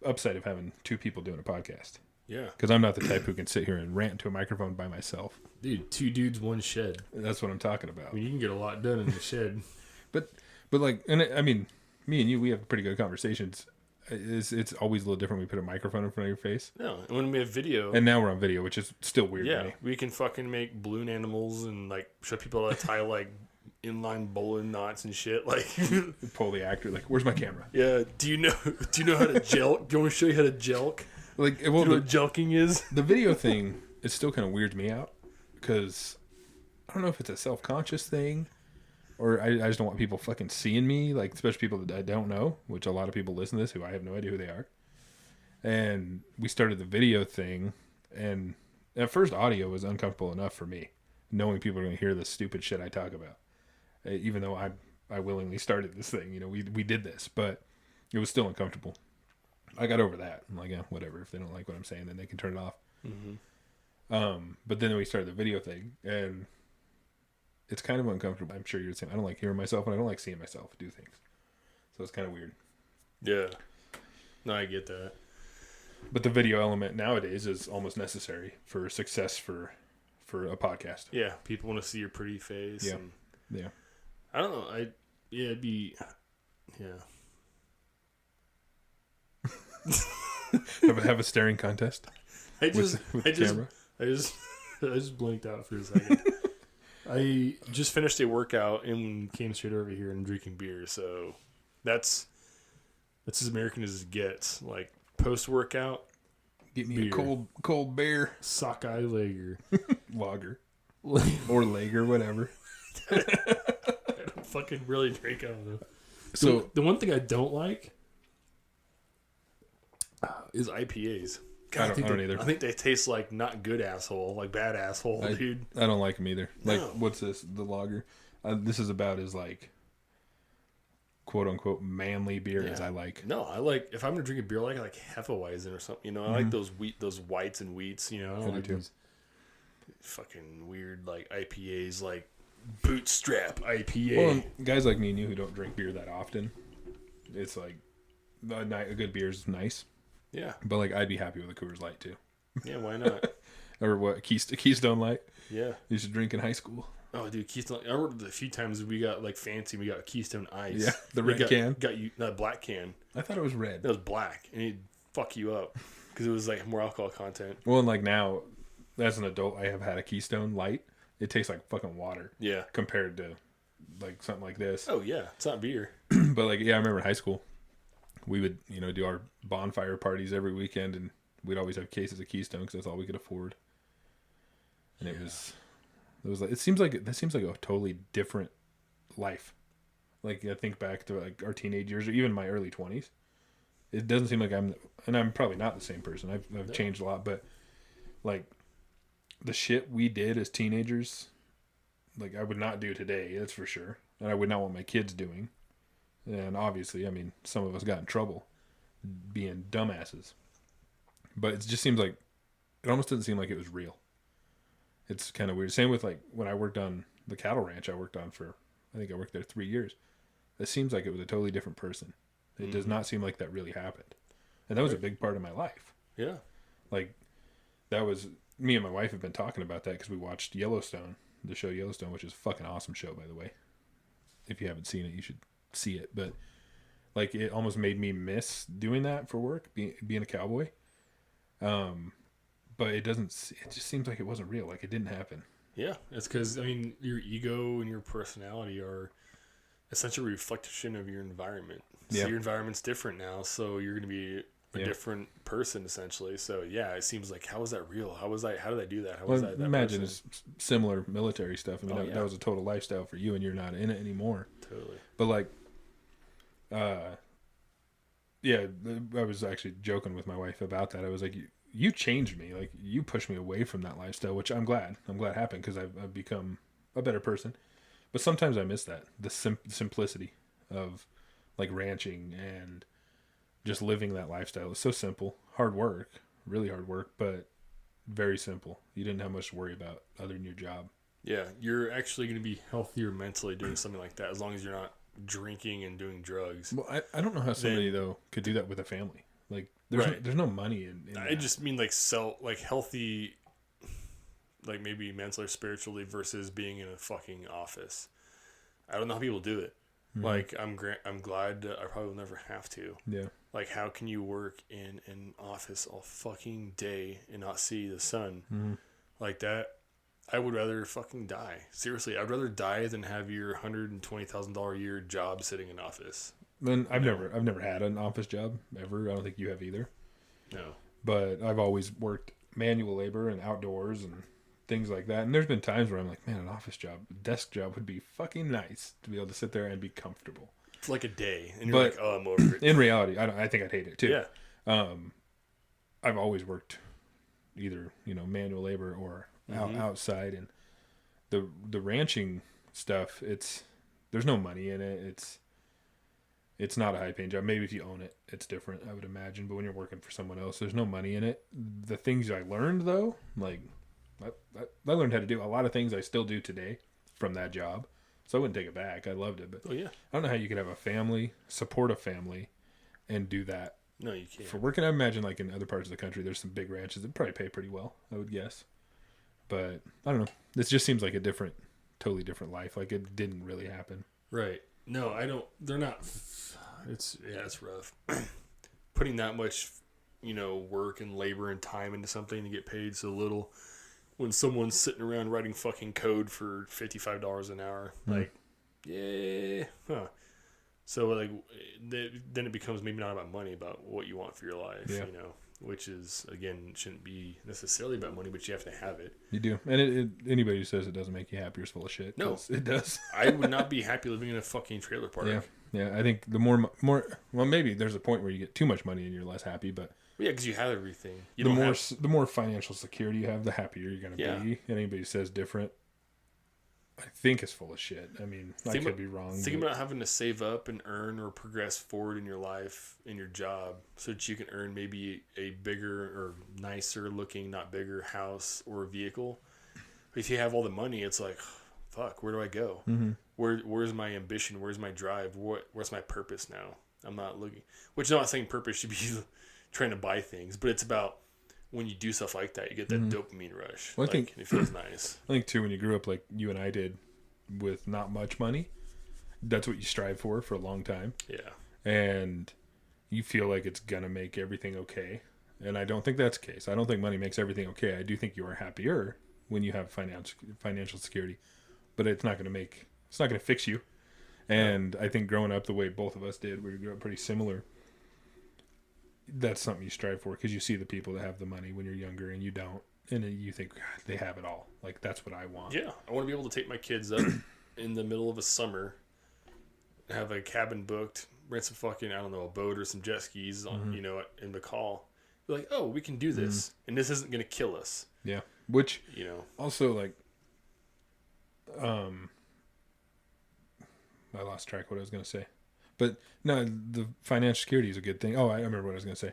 Speaker 2: upside of having two people doing a podcast.
Speaker 1: Yeah.
Speaker 2: Because I'm not the type who can sit here and rant into a microphone by myself.
Speaker 1: Dude, 2 dudes, 1 shed.
Speaker 2: That's what I'm talking about.
Speaker 1: I mean, you can get a lot done in the shed.
Speaker 2: But like, and I mean, me and you, we have pretty good conversations. It's always a little different when we put a microphone in front of your face.
Speaker 1: No, and when we have video.
Speaker 2: And now we're on video, which is still weird to me.
Speaker 1: We can fucking make balloon animals and like show people how to tie like inline bowling knots and shit. Like
Speaker 2: pull the actor, like, where's my camera?
Speaker 1: Yeah. Do you know how to jelk? Do you want me to show you how to jelk?
Speaker 2: Like, well,
Speaker 1: do you know what jelking is?
Speaker 2: The video thing is still kind of weirds me out, because I don't know if it's a self-conscious thing, or I just don't want people fucking seeing me, like, especially people that I don't know, which a lot of people listen to this who I have no idea who they are. And we started the video thing, and at first audio was uncomfortable enough for me, knowing people are going to hear the stupid shit I talk about. Even though I willingly started this thing, you know, we did this, but it was still uncomfortable. I got over that. I'm like, yeah, whatever. If they don't like what I'm saying, then they can turn it off. Mm-hmm. But then we started the video thing, and it's kind of uncomfortable. I'm sure you're the same. I don't like hearing myself, and I don't like seeing myself do things. So it's kind of weird.
Speaker 1: Yeah. No, I get that.
Speaker 2: But the video element nowadays is almost necessary for success for a podcast.
Speaker 1: Yeah, people want to see your pretty face.
Speaker 2: Yeah.
Speaker 1: And
Speaker 2: Yeah.
Speaker 1: I don't know. It'd be, yeah.
Speaker 2: have a staring contest.
Speaker 1: I
Speaker 2: with the camera.
Speaker 1: I just blinked out for a second. I just finished a workout and came straight over here and drinking beer. So that's as American as it gets. Like post workout,
Speaker 2: get me beer. A cold beer,
Speaker 1: sockeye lager,
Speaker 2: lager, or lager, whatever.
Speaker 1: I don't fucking really drink. I don't know.
Speaker 2: So
Speaker 1: the one thing I don't like is IPAs. God,
Speaker 2: I don't either.
Speaker 1: I think they taste like not good asshole, like bad asshole, dude.
Speaker 2: I don't like them either. Like,
Speaker 1: No.
Speaker 2: what's this? The lager. This is about as like, quote unquote, manly beer as I like.
Speaker 1: No, I like, if I'm gonna drink a beer, I like Hefeweizen or something. You know, I like those whites and wheats. You know, I don't like those fucking weird like IPAs, like bootstrap IPA.
Speaker 2: Well, and guys like me and you who don't drink beer that often, it's like a good beer is nice.
Speaker 1: Yeah,
Speaker 2: but like I'd be happy with a Coors Light too.
Speaker 1: Yeah, why not?
Speaker 2: Or what? Keystone Light.
Speaker 1: Yeah,
Speaker 2: you used to drink in high school.
Speaker 1: Oh, dude, Keystone. I remember the few times we got like fancy. We got Keystone Ice.
Speaker 2: Yeah, the red can.
Speaker 1: Got you that black can.
Speaker 2: I thought it was red.
Speaker 1: It was black, and it'd fuck you up because it was like more alcohol content.
Speaker 2: Well, and like now, as an adult, I have had a Keystone Light. It tastes like fucking water.
Speaker 1: Yeah.
Speaker 2: Compared to like something like this.
Speaker 1: Oh yeah, it's not beer.
Speaker 2: But like, yeah, I remember in high school, we would do our bonfire parties every weekend, and we'd always have cases of Keystone because that's all we could afford. And it was like it seems like a totally different life. Like I think back to like our teenage years or even my early 20s. It doesn't seem like I'm probably not the same person. I've changed a lot, but like the shit we did as teenagers, like I would not do today, that's for sure. And I would not want my kids doing. And obviously, I mean, some of us got in trouble being dumbasses. But it just seems like it almost doesn't seem like it was real. It's kind of weird. Same with like when I worked on the cattle ranch I worked on for, I think I worked there 3 years. It seems like it was a totally different person. It does not seem like that really happened. And that was a big part of my life.
Speaker 1: Yeah.
Speaker 2: Like that was, me and my wife have been talking about that because we watched Yellowstone, the show Yellowstone, which is a fucking awesome show, by the way. If you haven't seen it, you should see it. But like it almost made me miss doing that for work, being a cowboy. But it just seems like it wasn't real. Like it didn't happen.
Speaker 1: Yeah, it's because, I mean, your ego and your personality are essentially a reflection of your environment. So your environment's different now, so you're going to be a
Speaker 2: Yeah.
Speaker 1: different person essentially. So yeah, it seems like, how was that real? How did I do that? How
Speaker 2: Well,
Speaker 1: was that
Speaker 2: imagine
Speaker 1: person?
Speaker 2: it's similar military stuff. I mean,
Speaker 1: Yeah.
Speaker 2: that was a total lifestyle for you, and you're not in it anymore.
Speaker 1: Totally.
Speaker 2: But like, yeah, I was actually joking with my wife about that. I was like, you changed me. Like, you pushed me away from that lifestyle, which I'm glad happened, because I've become a better person. But sometimes I miss that, the simplicity of like ranching and just living that lifestyle. It's so simple, hard work, really hard work, but very simple. You didn't have much to worry about other than your job.
Speaker 1: Yeah, you're actually going to be healthier mentally doing something like that, as long as you're not drinking and doing drugs.
Speaker 2: Well, I don't know how somebody though could do that with a family. Like, there's no money in
Speaker 1: I
Speaker 2: that.
Speaker 1: just mean like healthy, like maybe mentally or spiritually, versus being in a fucking office. I don't know how people do it.
Speaker 2: Mm-hmm.
Speaker 1: Like, I'm glad I probably will never have to.
Speaker 2: Yeah.
Speaker 1: Like, how can you work in an office all fucking day and not see the sun?
Speaker 2: Mm-hmm.
Speaker 1: Like that? I would rather fucking die. Seriously, I'd rather die than have your $120,000 a year job sitting in office.
Speaker 2: And I've never had an office job ever. I don't think you have either.
Speaker 1: No.
Speaker 2: But I've always worked manual labor and outdoors and things like that. And there's been times where I'm like, man, an office job, desk job would be fucking nice to be able to sit there and be comfortable.
Speaker 1: It's like a day, and you're like, oh, I'm over it.
Speaker 2: In reality, I think I'd hate it too.
Speaker 1: Yeah.
Speaker 2: I've always worked either, manual labor or outside, and the ranching stuff, there's no money in it. It's not a high paying job. Maybe if you own it, it's different, I would imagine. But when you're working for someone else, there's no money in it. The things I learned though, like I learned how to do a lot of things I still do today from that job. So I wouldn't take it back. I loved it. But I don't know how you could have a family, support a family, and do that.
Speaker 1: No, you can't.
Speaker 2: For working, I imagine like in other parts of the country, there's some big ranches that probably pay pretty well, I would guess. But I don't know. This just seems like a totally different life. Like, it didn't really happen.
Speaker 1: Right. No, I don't. They're not. It's rough. Putting that much, work and labor and time into something to get paid so little, when someone's sitting around writing fucking code for $55 an hour, like, yeah, huh. So like, then it becomes maybe not about money, about what you want for your life, which is, again, shouldn't be necessarily about money, but you have to have it.
Speaker 2: You do. And anybody who says it doesn't make you happy is full of shit.
Speaker 1: No,
Speaker 2: it does.
Speaker 1: I would not be happy living in a fucking trailer park.
Speaker 2: Yeah. I think the more, well, maybe there's a point where you get too much money and you're less happy, but
Speaker 1: yeah, because you have everything.
Speaker 2: The more financial security you have, the happier you're going to be. And anybody who says different, I think, is full of shit. I mean, I could be wrong.
Speaker 1: Think about having to save up and earn or progress forward in your life, in your job, so that you can earn maybe a bigger or nicer looking, not bigger, house or vehicle. But if you have all the money, it's like, fuck, where do I go? Mm-hmm. Where's my ambition? Where's my drive? Where's my purpose now? I'm not looking. Which, I'm not saying purpose should be trying to buy things, but it's about when you do stuff like that, you get that dopamine rush.
Speaker 2: Well, I think
Speaker 1: it feels nice.
Speaker 2: I think too, when you grew up like you and I did, with not much money, that's what you strive for a long time. Yeah. And you feel like it's gonna make everything okay. And I don't think that's the case. I don't think money makes everything okay. I do think you are happier when you have financial security, but it's not gonna fix you. And I think growing up the way both of us did, we grew up pretty similar. That's something you strive for, because you see the people that have the money when you're younger and you don't, and then you think, God, they have it all. Like, that's what I want. Yeah, I want to be able to take my kids up in the middle of a summer, have a cabin booked, rent some fucking, I don't know, a boat or some jet skis on, in McCall. Be like, oh, we can do this, and this isn't going to kill us. Yeah, which, also, like, I lost track of what I was going to say. But no, the financial security is a good thing. Oh, I remember what I was going to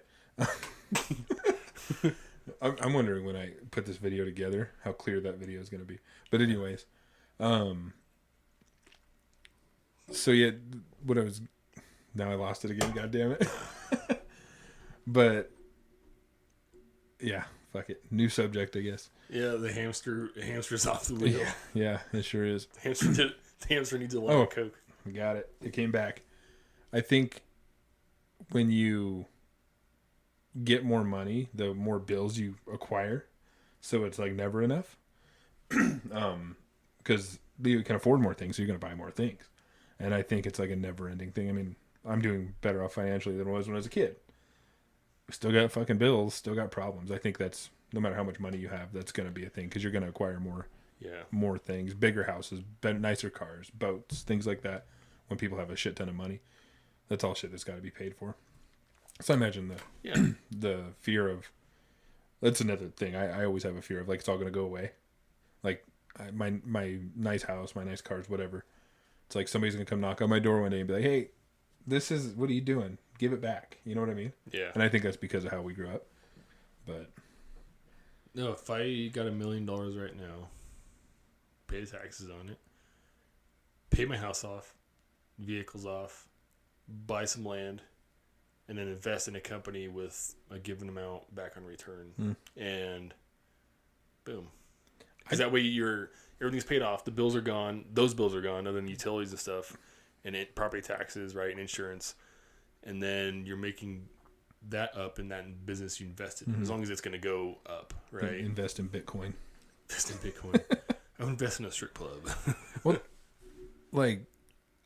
Speaker 2: say. I'm wondering when I put this video together how clear that video is going to be. But anyways, so yeah, now I lost it again. God damn it. But yeah, fuck it. New subject, I guess. Yeah, the hamster's off the wheel. Yeah, it sure is. The hamster needs a lot of Coke. Got it. It came back. I think when you get more money, the more bills you acquire. So it's like never enough. Because you can afford more things, so you're going to buy more things. And I think it's like a never ending thing. I mean, I'm doing better off financially than I was when I was a kid. still got fucking bills, still got problems. I think that's, no matter how much money you have, that's going to be a thing because you're going to acquire more things, bigger houses, nicer cars, boats, things like that. When people have a shit ton of money, that's all shit that's got to be paid for. So I imagine the fear of, that's another thing. I always have a fear of, like, it's all going to go away. Like, my nice house, my nice cars, whatever. It's like somebody's going to come knock on my door one day and be like, hey, what are you doing? Give it back. You know what I mean?
Speaker 1: Yeah.
Speaker 2: And I think that's because of how we grew up. But
Speaker 1: no, if I got $1 million right now, pay the taxes on it, pay my house off, vehicles off, buy some land, and then invest in a company with a given amount back on return, and boom. Because that way everything's paid off, the bills are gone, those bills are gone, other than utilities and stuff, and property taxes, right, and insurance, and then you're making that up in that business you invested in, as long as it's going to go up, right?
Speaker 2: Invest in Bitcoin.
Speaker 1: Invest in Bitcoin. I'll invest in a strip club.
Speaker 2: Well, like,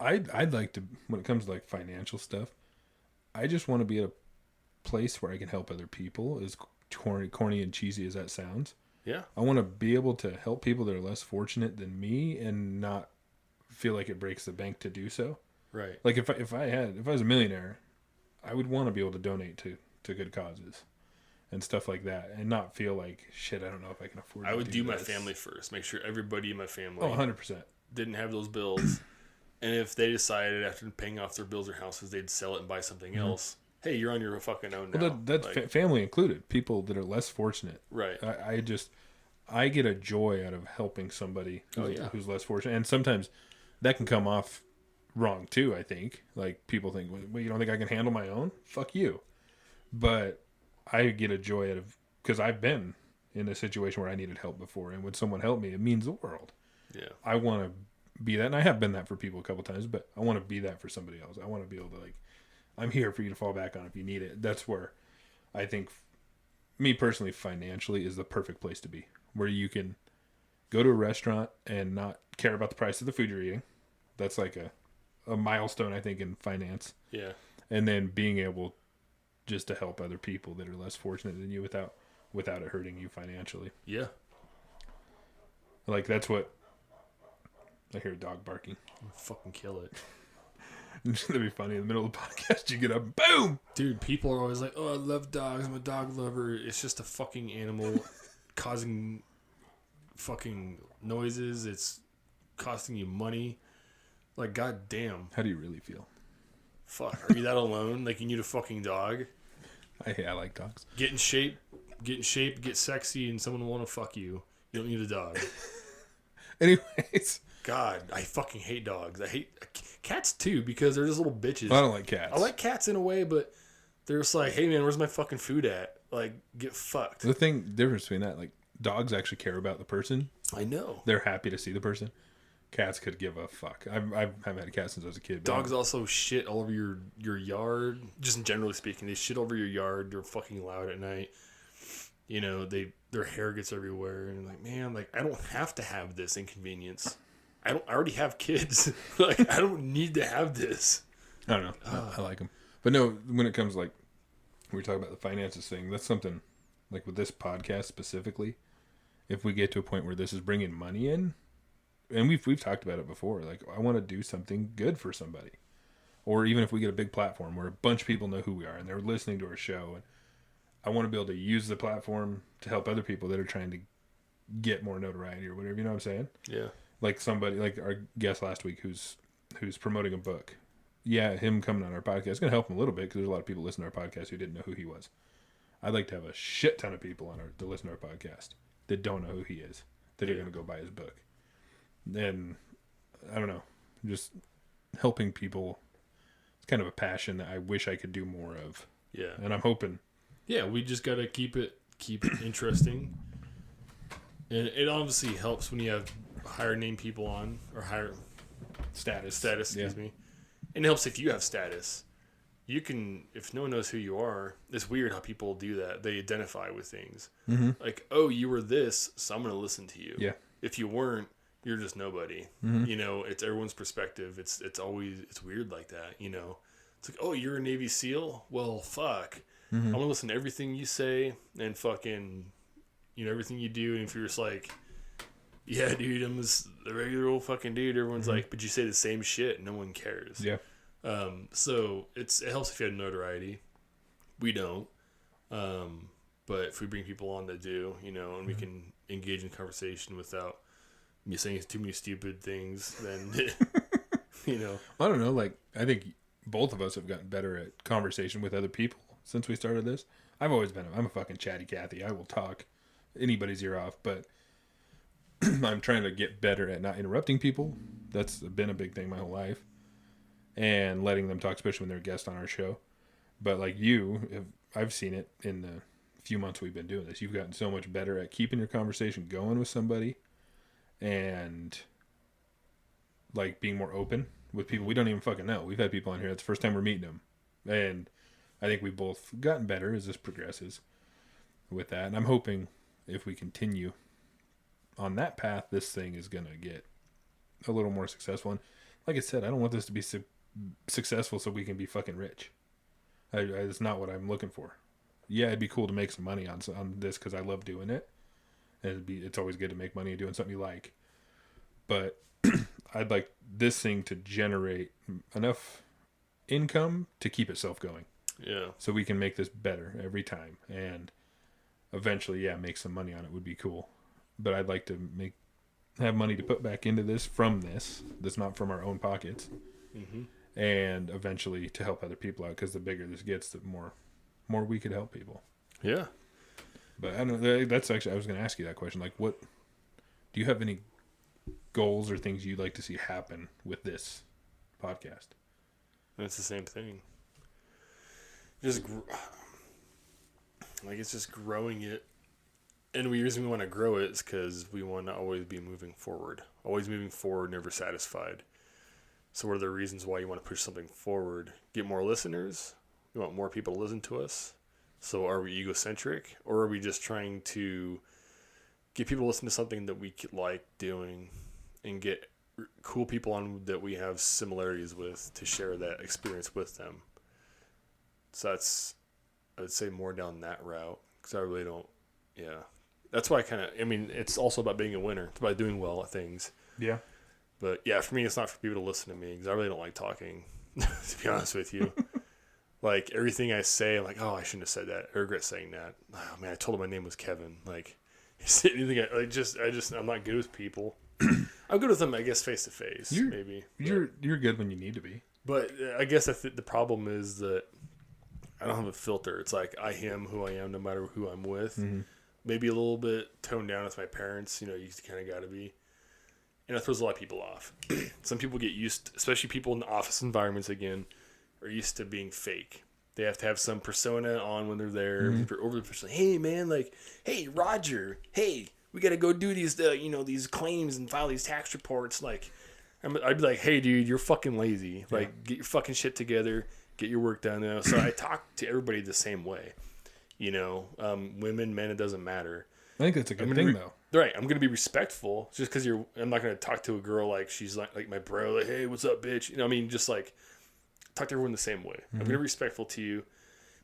Speaker 2: I'd like to, when it comes to, like, financial stuff, I just want to be at a place where I can help other people, as corny and cheesy as that sounds.
Speaker 1: Yeah.
Speaker 2: I want to be able to help people that are less fortunate than me and not feel like it breaks the bank to do so.
Speaker 1: Right.
Speaker 2: Like, if I was a millionaire, I would want to be able to donate to good causes and stuff like that, and not feel like, shit, I don't know if I can afford
Speaker 1: I would do my
Speaker 2: this.
Speaker 1: family first. Make sure everybody in my family
Speaker 2: 100%.
Speaker 1: didn't have those bills. And if they decided after paying off their bills or houses, they'd sell it and buy something else, hey, you're on your fucking own now.
Speaker 2: Well, that's like, family included. People that are less fortunate.
Speaker 1: Right.
Speaker 2: I get a joy out of helping somebody who's less fortunate. And sometimes that can come off wrong too, I think. Like, people think, well, you don't think I can handle my own? Fuck you. But I get a joy out of, because I've been in a situation where I needed help before, and when someone helped me, it means the world.
Speaker 1: Yeah.
Speaker 2: I want to be that, and I have been that for people a couple times, but I want to be that for somebody else. I want to be able to, like, I'm here for you to fall back on if you need it. That's where I think, me personally, financially, is the perfect place to be, where you can go to a restaurant and not care about the price of the food you're eating. That's like a milestone, I think, in finance.
Speaker 1: Yeah.
Speaker 2: And then being able just to help other people that are less fortunate than you without it hurting you financially.
Speaker 1: Yeah.
Speaker 2: Like, that's what, I hear a dog barking.
Speaker 1: Fucking kill it.
Speaker 2: That'd be funny. In the middle of the podcast, you get up, boom!
Speaker 1: Dude, people are always like, oh, I love dogs. I'm a dog lover. It's just a fucking animal causing fucking noises. It's costing you money. Like, goddamn.
Speaker 2: How do you really feel?
Speaker 1: Fuck. Are you that alone? Like, you need a fucking dog?
Speaker 2: I like dogs.
Speaker 1: Get in shape, get sexy, and someone will want to fuck you. You don't need a dog.
Speaker 2: Anyways.
Speaker 1: God, I fucking hate dogs. I hate cats too, because they're just little bitches.
Speaker 2: Well, I don't like cats.
Speaker 1: I like cats in a way, but they're just like, hey man, where's my fucking food at? Like, get fucked.
Speaker 2: The difference between that, like, dogs actually care about the person.
Speaker 1: I know.
Speaker 2: They're happy to see the person. Cats could give a fuck. I haven't had a cat since I was a kid.
Speaker 1: Dogs also shit all over your yard. Just generally speaking, they shit over your yard. They're fucking loud at night. You know, their hair gets everywhere, and like, man, like, I don't have to have this inconvenience. I already have kids. Like, I don't need to have this.
Speaker 2: I don't know. I like them. But no, when it comes, like, we talk about the finances thing, that's something, like, with this podcast specifically, if we get to a point where this is bringing money in, and we've talked about it before, like, I want to do something good for somebody. Or even if we get a big platform where a bunch of people know who we are and they're listening to our show, and I want to be able to use the platform to help other people that are trying to get more notoriety or whatever, you know what I'm saying?
Speaker 1: Yeah.
Speaker 2: Like somebody, like our guest last week who's promoting a book. Yeah, him coming on our podcast is going to help him a little bit, because there's a lot of people listening to our podcast who didn't know who he was. I'd like to have a shit ton of people to listen to our podcast that don't know who he is, that are going to go buy his book. And I don't know, just helping people. It's kind of a passion that I wish I could do more of.
Speaker 1: Yeah.
Speaker 2: And I'm hoping.
Speaker 1: Yeah, we just got to keep it interesting. And it obviously helps when you have higher name people on, or higher status, excuse me. And it helps if you have status. You can, if no one knows who you are, it's weird how people do that. They identify with things. Mm-hmm. Like, oh, you were this, so I'm going to listen to you.
Speaker 2: Yeah.
Speaker 1: If you weren't, you're just nobody. Mm-hmm. You know, it's everyone's perspective. It's weird like that, you know. It's like, oh, you're a Navy SEAL? Well, fuck. I'm gonna listen to everything you say and fucking, everything you do. And if you're just like, yeah, dude, I'm just the regular old fucking dude, everyone's like, but you say the same shit, no one cares.
Speaker 2: Yeah.
Speaker 1: So it helps if you have notoriety. We don't. But if we bring people on that do, and we can engage in conversation without me saying too many stupid things, then,
Speaker 2: I don't know. Like, I think both of us have gotten better at conversation with other people since we started this. I'm a fucking chatty Cathy. I will talk anybody's ear off, but I'm trying to get better at not interrupting people. That's been a big thing my whole life. And letting them talk, especially when they're a guest on our show. But like I've seen it in the few months we've been doing this. You've gotten so much better at keeping your conversation going with somebody and like being more open with people we don't even fucking know. We've had people on here. It's the first time we're meeting them. And I think we've both gotten better as this progresses with that. And I'm hoping if we continue on that path, this thing is going to get a little more successful. And like I said, I don't want this to be successful so we can be fucking rich. It's not what I'm looking for. Yeah, it'd be cool to make some money on this because I love doing it. And it's always good to make money doing something you like. But I'd like this thing to generate enough income to keep itself going.
Speaker 1: Yeah.
Speaker 2: So we can make this better every time. And eventually, make some money on it would be cool. But I'd like to have money to put back into this from this. That's not from our own pockets.
Speaker 1: Mm-hmm.
Speaker 2: And eventually to help other people out, because the bigger this gets, the more we could help people.
Speaker 1: Yeah.
Speaker 2: But I don't know. That's actually, I was going to ask you that question. Like, what do you have any goals or things you'd like to see happen with this podcast?
Speaker 1: It's the same thing. It's just growing it. And the reason we want to grow it is because we want to always be moving forward. Always moving forward, never satisfied. So what are the reasons why you want to push something forward? Get more listeners? We want more people to listen to us? So are we egocentric? Or are we just trying to get people to listen to something that we like doing and get cool people on that we have similarities with to share that experience with them? So I would say more down that route because I really don't, That's why it's also about being a winner. It's about doing well at things.
Speaker 2: Yeah.
Speaker 1: But yeah, for me, it's not for people to listen to me because I really don't like talking, to be honest with you. Like everything I say, I'm like, oh, I shouldn't have said that. I regret saying that. Oh man, I told him my name was Kevin. Like, anything. I'm not good with people. I'm good with them, I guess, face to face. Maybe
Speaker 2: you're good when you need to be.
Speaker 1: But I guess the problem is that I don't have a filter. It's like I am who I am, no matter who I'm with. Mm-hmm. Maybe a little bit toned down with my parents. You kind of got to be. And it throws a lot of people off. Some people get used, especially people in the office environments again, are used to being fake. They have to have some persona on when they're there. Mm-hmm. Over the person, hey man, like, hey Roger, hey, we got to go do these, these claims and file these tax reports. Like, I'd be like, hey dude, you're fucking lazy. Like, get your fucking shit together, get your work done. So I talk to everybody the same way. Women, men, it doesn't matter.
Speaker 2: I think that's a good thing though.
Speaker 1: Right, I'm gonna be respectful just because I'm not gonna talk to a girl like she's like my bro, like hey, what's up, bitch? Just like talk to everyone the same way. Mm-hmm. I'm gonna be respectful to you,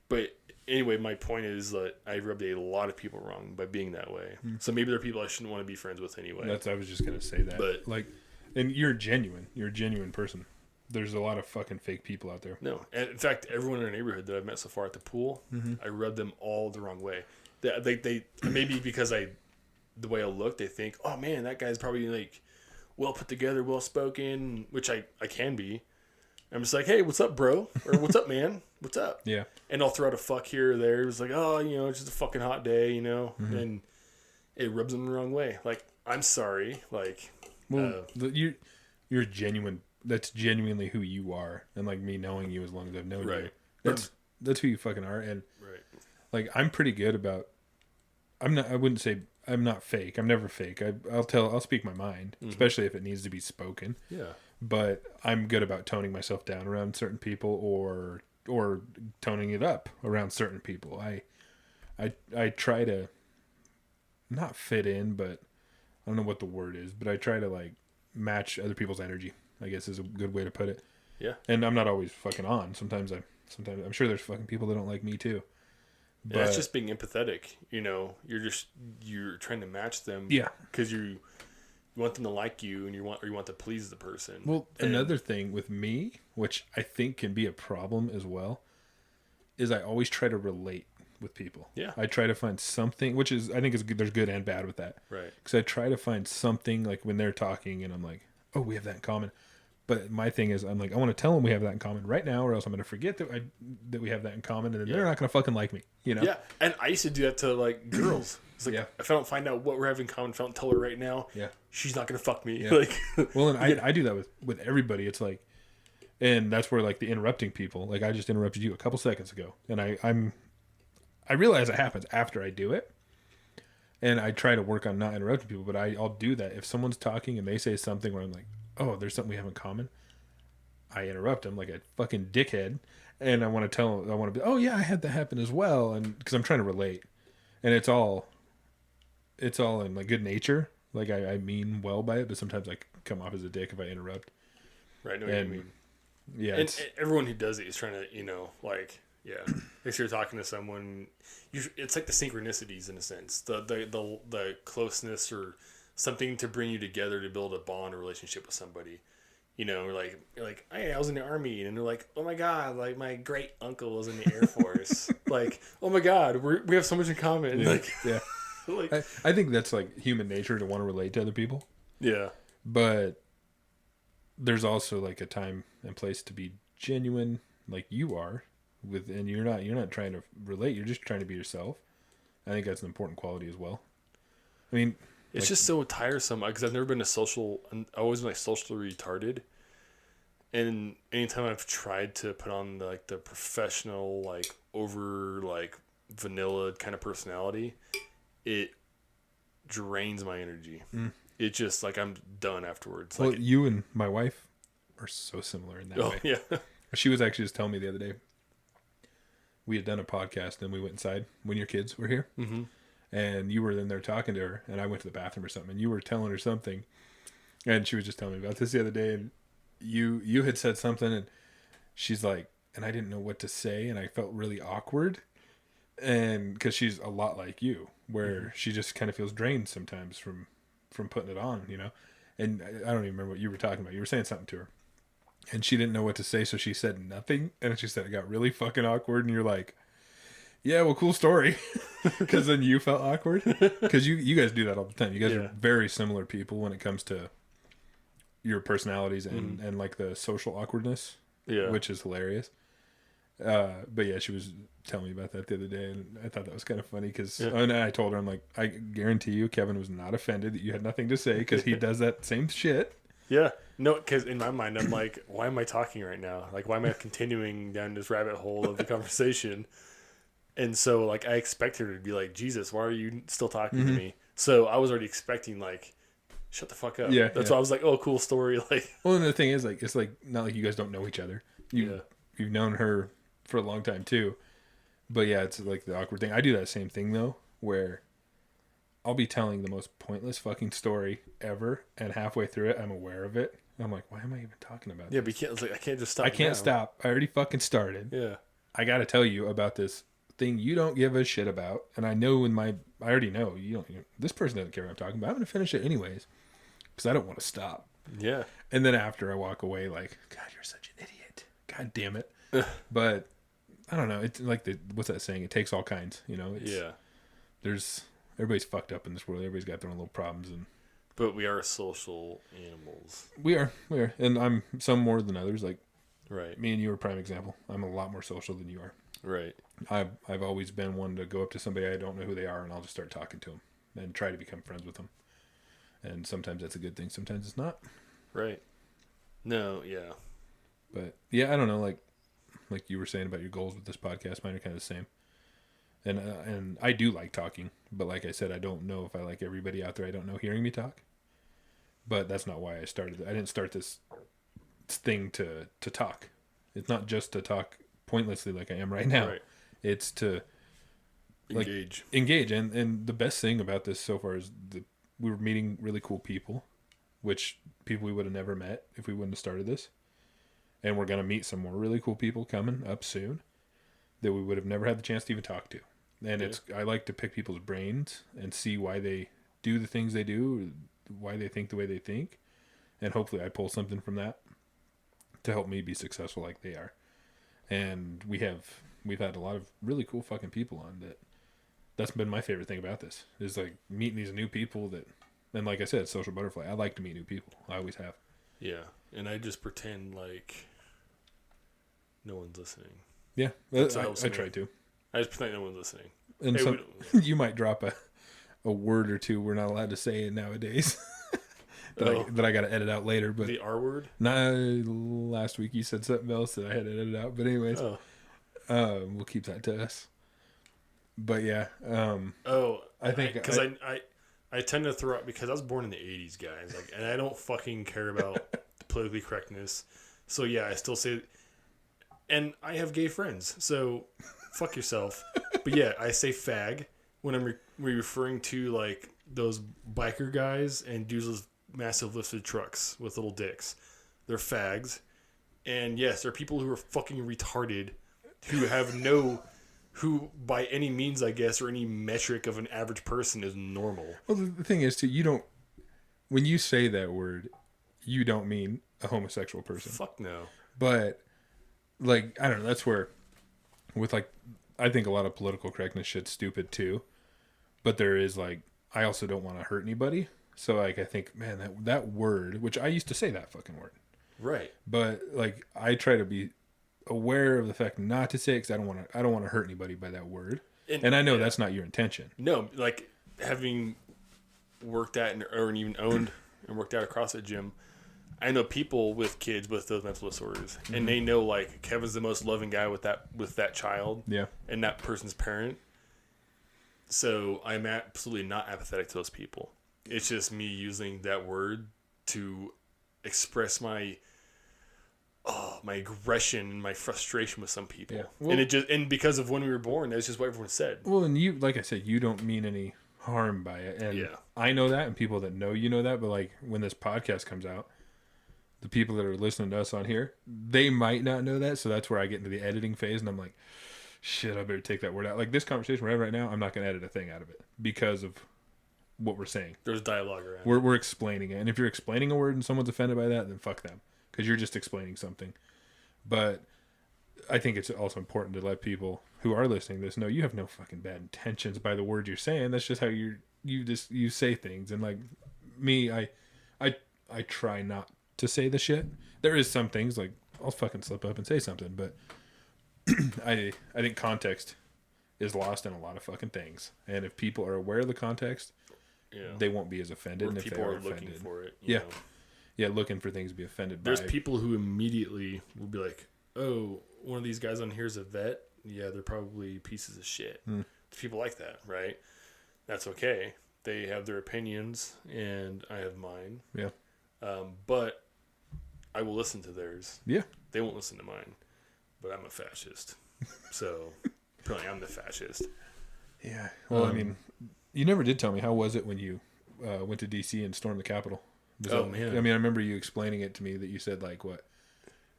Speaker 1: but anyway, my point is that I rubbed a lot of people wrong by being that way. Mm-hmm. So maybe there are people I shouldn't want to be friends with anyway.
Speaker 2: I was just gonna say that, but like, and you're genuine. You're a genuine person. There's a lot of fucking fake people out there. No,
Speaker 1: and in fact, everyone in our neighborhood that I've met so far at the pool, mm-hmm. I rubbed them all the wrong way. They maybe because the way I look, they think, oh man, that guy's probably like well put together, well spoken, which I can be. I'm just like, hey, what's up, bro? Or what's up, man? What's up?
Speaker 2: Yeah.
Speaker 1: And I'll throw out a fuck here or there. It's like, oh, it's just a fucking hot day, mm-hmm. and it rubs them the wrong way. Like, I'm sorry. Like,
Speaker 2: well, you're genuine. That's genuinely who you are, and like me knowing you as long as I've known you, that's who you fucking are. And like, I'm pretty good about. I wouldn't say I'm not fake. I'm never fake. I'll speak my mind, mm-hmm. especially if it needs to be spoken.
Speaker 1: Yeah.
Speaker 2: But I'm good about toning myself down around certain people, or toning it up around certain people. I try to not fit in, but I don't know what the word is, but I try to like match other people's energy, I guess is a good way to put it.
Speaker 1: Yeah.
Speaker 2: And I'm not always fucking on. Sometimes I'm sure there's fucking people that don't like me too. But
Speaker 1: that's just being empathetic. You're trying to match them.
Speaker 2: Yeah.
Speaker 1: Because you want them to like you, and you want to please the person.
Speaker 2: Well, another thing with me, which I think can be a problem as well, is I always try to relate with people.
Speaker 1: Yeah.
Speaker 2: I try to find something, which is, I think is good. There's good and bad with that.
Speaker 1: Right.
Speaker 2: Because I try to find something like when they're talking and I'm like, oh, we have that in common. But my thing is, I'm like, I want to tell them we have that in common right now, or else I'm going to forget that we have that in common, and then they're not going to fucking like me,
Speaker 1: Yeah, and I used to do that to, like, girls. It's like, if I don't find out what we're having in common, if I don't tell her right now, she's not going to fuck me.
Speaker 2: Yeah.
Speaker 1: Like,
Speaker 2: well, and I do that with everybody. It's like, and that's where, like, the interrupting people, like, I just interrupted you a couple seconds ago, and I realize it happens after I do it, and I try to work on not interrupting people, but I'll do that. If someone's talking and they say something where I'm like, oh, there's something we have in common, I interrupt them like a fucking dickhead, and I want to be, oh yeah, I had that happen as well, and because I'm trying to relate, and it's all in like good nature, like I mean well by it, but sometimes I come off as a dick if I interrupt.
Speaker 1: Right, I know what you mean.
Speaker 2: Yeah,
Speaker 1: and everyone who does it is trying to, if you're talking to someone, it's like the synchronicities in a sense, the closeness or something to bring you together to build a bond or relationship with somebody. You're like, hey, I was in the Army, and they're like, oh my God, like my great uncle was in the Air Force. Like, oh my God, we have so much in common.
Speaker 2: Yeah. Like, I think that's like human nature to want to relate to other people.
Speaker 1: Yeah.
Speaker 2: But there's also like a time and place to be genuine, like you are, and you're not trying to relate. You're just trying to be yourself. I think that's an important quality as well. I mean,
Speaker 1: it's just so tiresome because I've never been I've always been like socially retarded. And anytime I've tried to put on the professional, like over like vanilla kind of personality, it drains my energy. It just like I'm done afterwards.
Speaker 2: Well, you and my wife are so similar in that way.
Speaker 1: Yeah.
Speaker 2: She was actually just telling me the other day. We had done a podcast and we went inside when your kids were here. Mm-hmm. And you were in there talking to her, and I went to the bathroom or something, and you were telling her something, and she was just telling me about this the other day, and you had said something, and she's like, and I didn't know what to say, and I felt really awkward, and because she's a lot like you, where she just kind of feels drained sometimes from putting it on, and I don't even remember what you were talking about. You were saying something to her, and she didn't know what to say, so she said nothing, and she said it got really fucking awkward, and you're like, yeah, well, cool story. Because then you felt awkward. Because you guys do that all the time. You guys are very similar people when it comes to your personalities and like the social awkwardness, which is hilarious. But yeah, she was telling me about that the other day, and I thought that was kind of funny because and I told her, I'm like, I guarantee you Kevin was not offended that you had nothing to say because he does that same shit.
Speaker 1: Yeah. No, because in my mind, I'm like, why am I talking right now? Like, why am I continuing down this rabbit hole of the conversation? And so, like, I expect her to be like, Jesus, why are you still talking to me? So I was already expecting, like, shut the fuck up.
Speaker 2: Yeah.
Speaker 1: That's why I was like, oh, cool story. Like,
Speaker 2: well, and the thing is, like, it's like not like you guys don't know each other. You've known her for a long time too. But yeah, it's like the awkward thing. I do that same thing though, where I'll be telling the most pointless fucking story ever, and halfway through it, I'm aware of it. I'm like, why am I even talking about this?
Speaker 1: Yeah, but you can't, I can't just stop.
Speaker 2: I can't stop. I already fucking started.
Speaker 1: Yeah.
Speaker 2: I got to tell you about this thing you don't give a shit about, and I know I already know you don't. This person doesn't care what I'm talking about. I'm gonna finish it anyways because I don't want to stop.
Speaker 1: Yeah. And
Speaker 2: then after I walk away, like, God, you're such an idiot. God damn it. But I don't know. It's like what's that saying? It takes all kinds. Everybody's fucked up in this world. Everybody's got their own little problems,
Speaker 1: but we are social animals.
Speaker 2: We are, and I'm some more than others. Like,
Speaker 1: right.
Speaker 2: Me and you are a prime example. I'm a lot more social than you are.
Speaker 1: Right.
Speaker 2: I've always been one to go up to somebody I don't know who they are, and I'll just start talking to them and try to become friends with them. And sometimes that's a good thing. Sometimes it's not.
Speaker 1: Right. No. Yeah.
Speaker 2: But yeah, I don't know. Like you were saying about your goals with this podcast, mine are kind of the same. And I do like talking, but like I said, I don't know if I like everybody out there. I don't know hearing me talk. But that's not why I started. I didn't start this thing to talk. It's not just to talk pointlessly like I am right now.
Speaker 1: Right.
Speaker 2: It's to
Speaker 1: engage.
Speaker 2: And the best thing about this so far is we were meeting really cool people, which people we would have never met if we wouldn't have started this. And we're going to meet some more really cool people coming up soon that we would have never had the chance to even talk to. And I like to pick people's brains and see why they do the things they do, why they think the way they think, and hopefully I pull something from that to help me be successful like they are. And we've had a lot of really cool fucking people on that. That's been my favorite thing about this, is like meeting these new people that, and like I said, social butterfly. I like to meet new people. I always have.
Speaker 1: Yeah, and I just pretend like no one's listening.
Speaker 2: Yeah, I try to.
Speaker 1: I just pretend no one's listening.
Speaker 2: And you might drop a word or two we're not allowed to say nowadays. that I got to edit out later. But
Speaker 1: the R word?
Speaker 2: Last week you said something else that I had to edit out. But anyways, we'll keep that to us. But yeah. I think
Speaker 1: because I tend to throw out, because I was born in the 80s, guys, like, and I don't fucking care about politically correctness. So yeah, I still say, and I have gay friends, so fuck yourself. But yeah, I say fag when I'm referring to like those biker guys and dudes with massive lifted trucks with little dicks. They're fags. And yes, there are people who are fucking retarded who have who by any means, I guess, or any metric of an average person is normal.
Speaker 2: Well, the thing is, too, when you say that word, you don't mean a homosexual person.
Speaker 1: Fuck no.
Speaker 2: But, like, I don't know, that's where, with, like, I think a lot of political correctness shit's stupid, too. But there is, like, I also don't want to hurt anybody. So, like, I think, man, that word, which I used to say that fucking word.
Speaker 1: Right.
Speaker 2: But, like, I try to be aware of the fact not to say it, because I don't want to hurt anybody by that word. And I know that's not your intention.
Speaker 1: No, like, having worked at or even owned and worked out a CrossFit gym, I know people with kids with those mental disorders, and they know, like, Kevin's the most loving guy with that child, and that person's parent. So I'm absolutely not apathetic to those people. It's just me using that word to express my aggression and my frustration with some people. Yeah. Well, and because of when we were born, that's just what everyone said.
Speaker 2: Well, and you, like I said, you don't mean any harm by it, and I know that, and people that know you know that. But like when this podcast comes out, the people that are listening to us on here, they might not know that. So that's where I get into the editing phase, and I'm like, shit, I better take that word out. Like this conversation we're having right now, I'm not going to edit a thing out of it because of what we're saying.
Speaker 1: There's dialogue around.
Speaker 2: We're explaining it, and if you're explaining a word and someone's offended by that, then fuck them, because you're just explaining something. But I think it's also important to let people who are listening to this know you have no fucking bad intentions by the word you're saying. That's just how you say things. And like me, I try not to say the shit. There is some things like I'll fucking slip up and say something, but I think context is lost in a lot of fucking things. And if people are aware of the context, they won't be as offended.
Speaker 1: Or
Speaker 2: and
Speaker 1: if people are looking for it, you know.
Speaker 2: Yeah, looking for things to be offended by.
Speaker 1: There's people who immediately will be like, oh, one of these guys on here is a vet. Yeah, they're probably pieces of shit. There's people like that, right? That's okay. They have their opinions, and I have mine.
Speaker 2: Yeah.
Speaker 1: But I will listen to theirs.
Speaker 2: Yeah.
Speaker 1: They won't listen to mine. But I'm a fascist. So, apparently I'm the fascist.
Speaker 2: Yeah. Well, I mean, you never did tell me. How was it when you went to D.C. and stormed the Capitol?
Speaker 1: Man.
Speaker 2: I mean, I remember you explaining it to me that you said, like, what?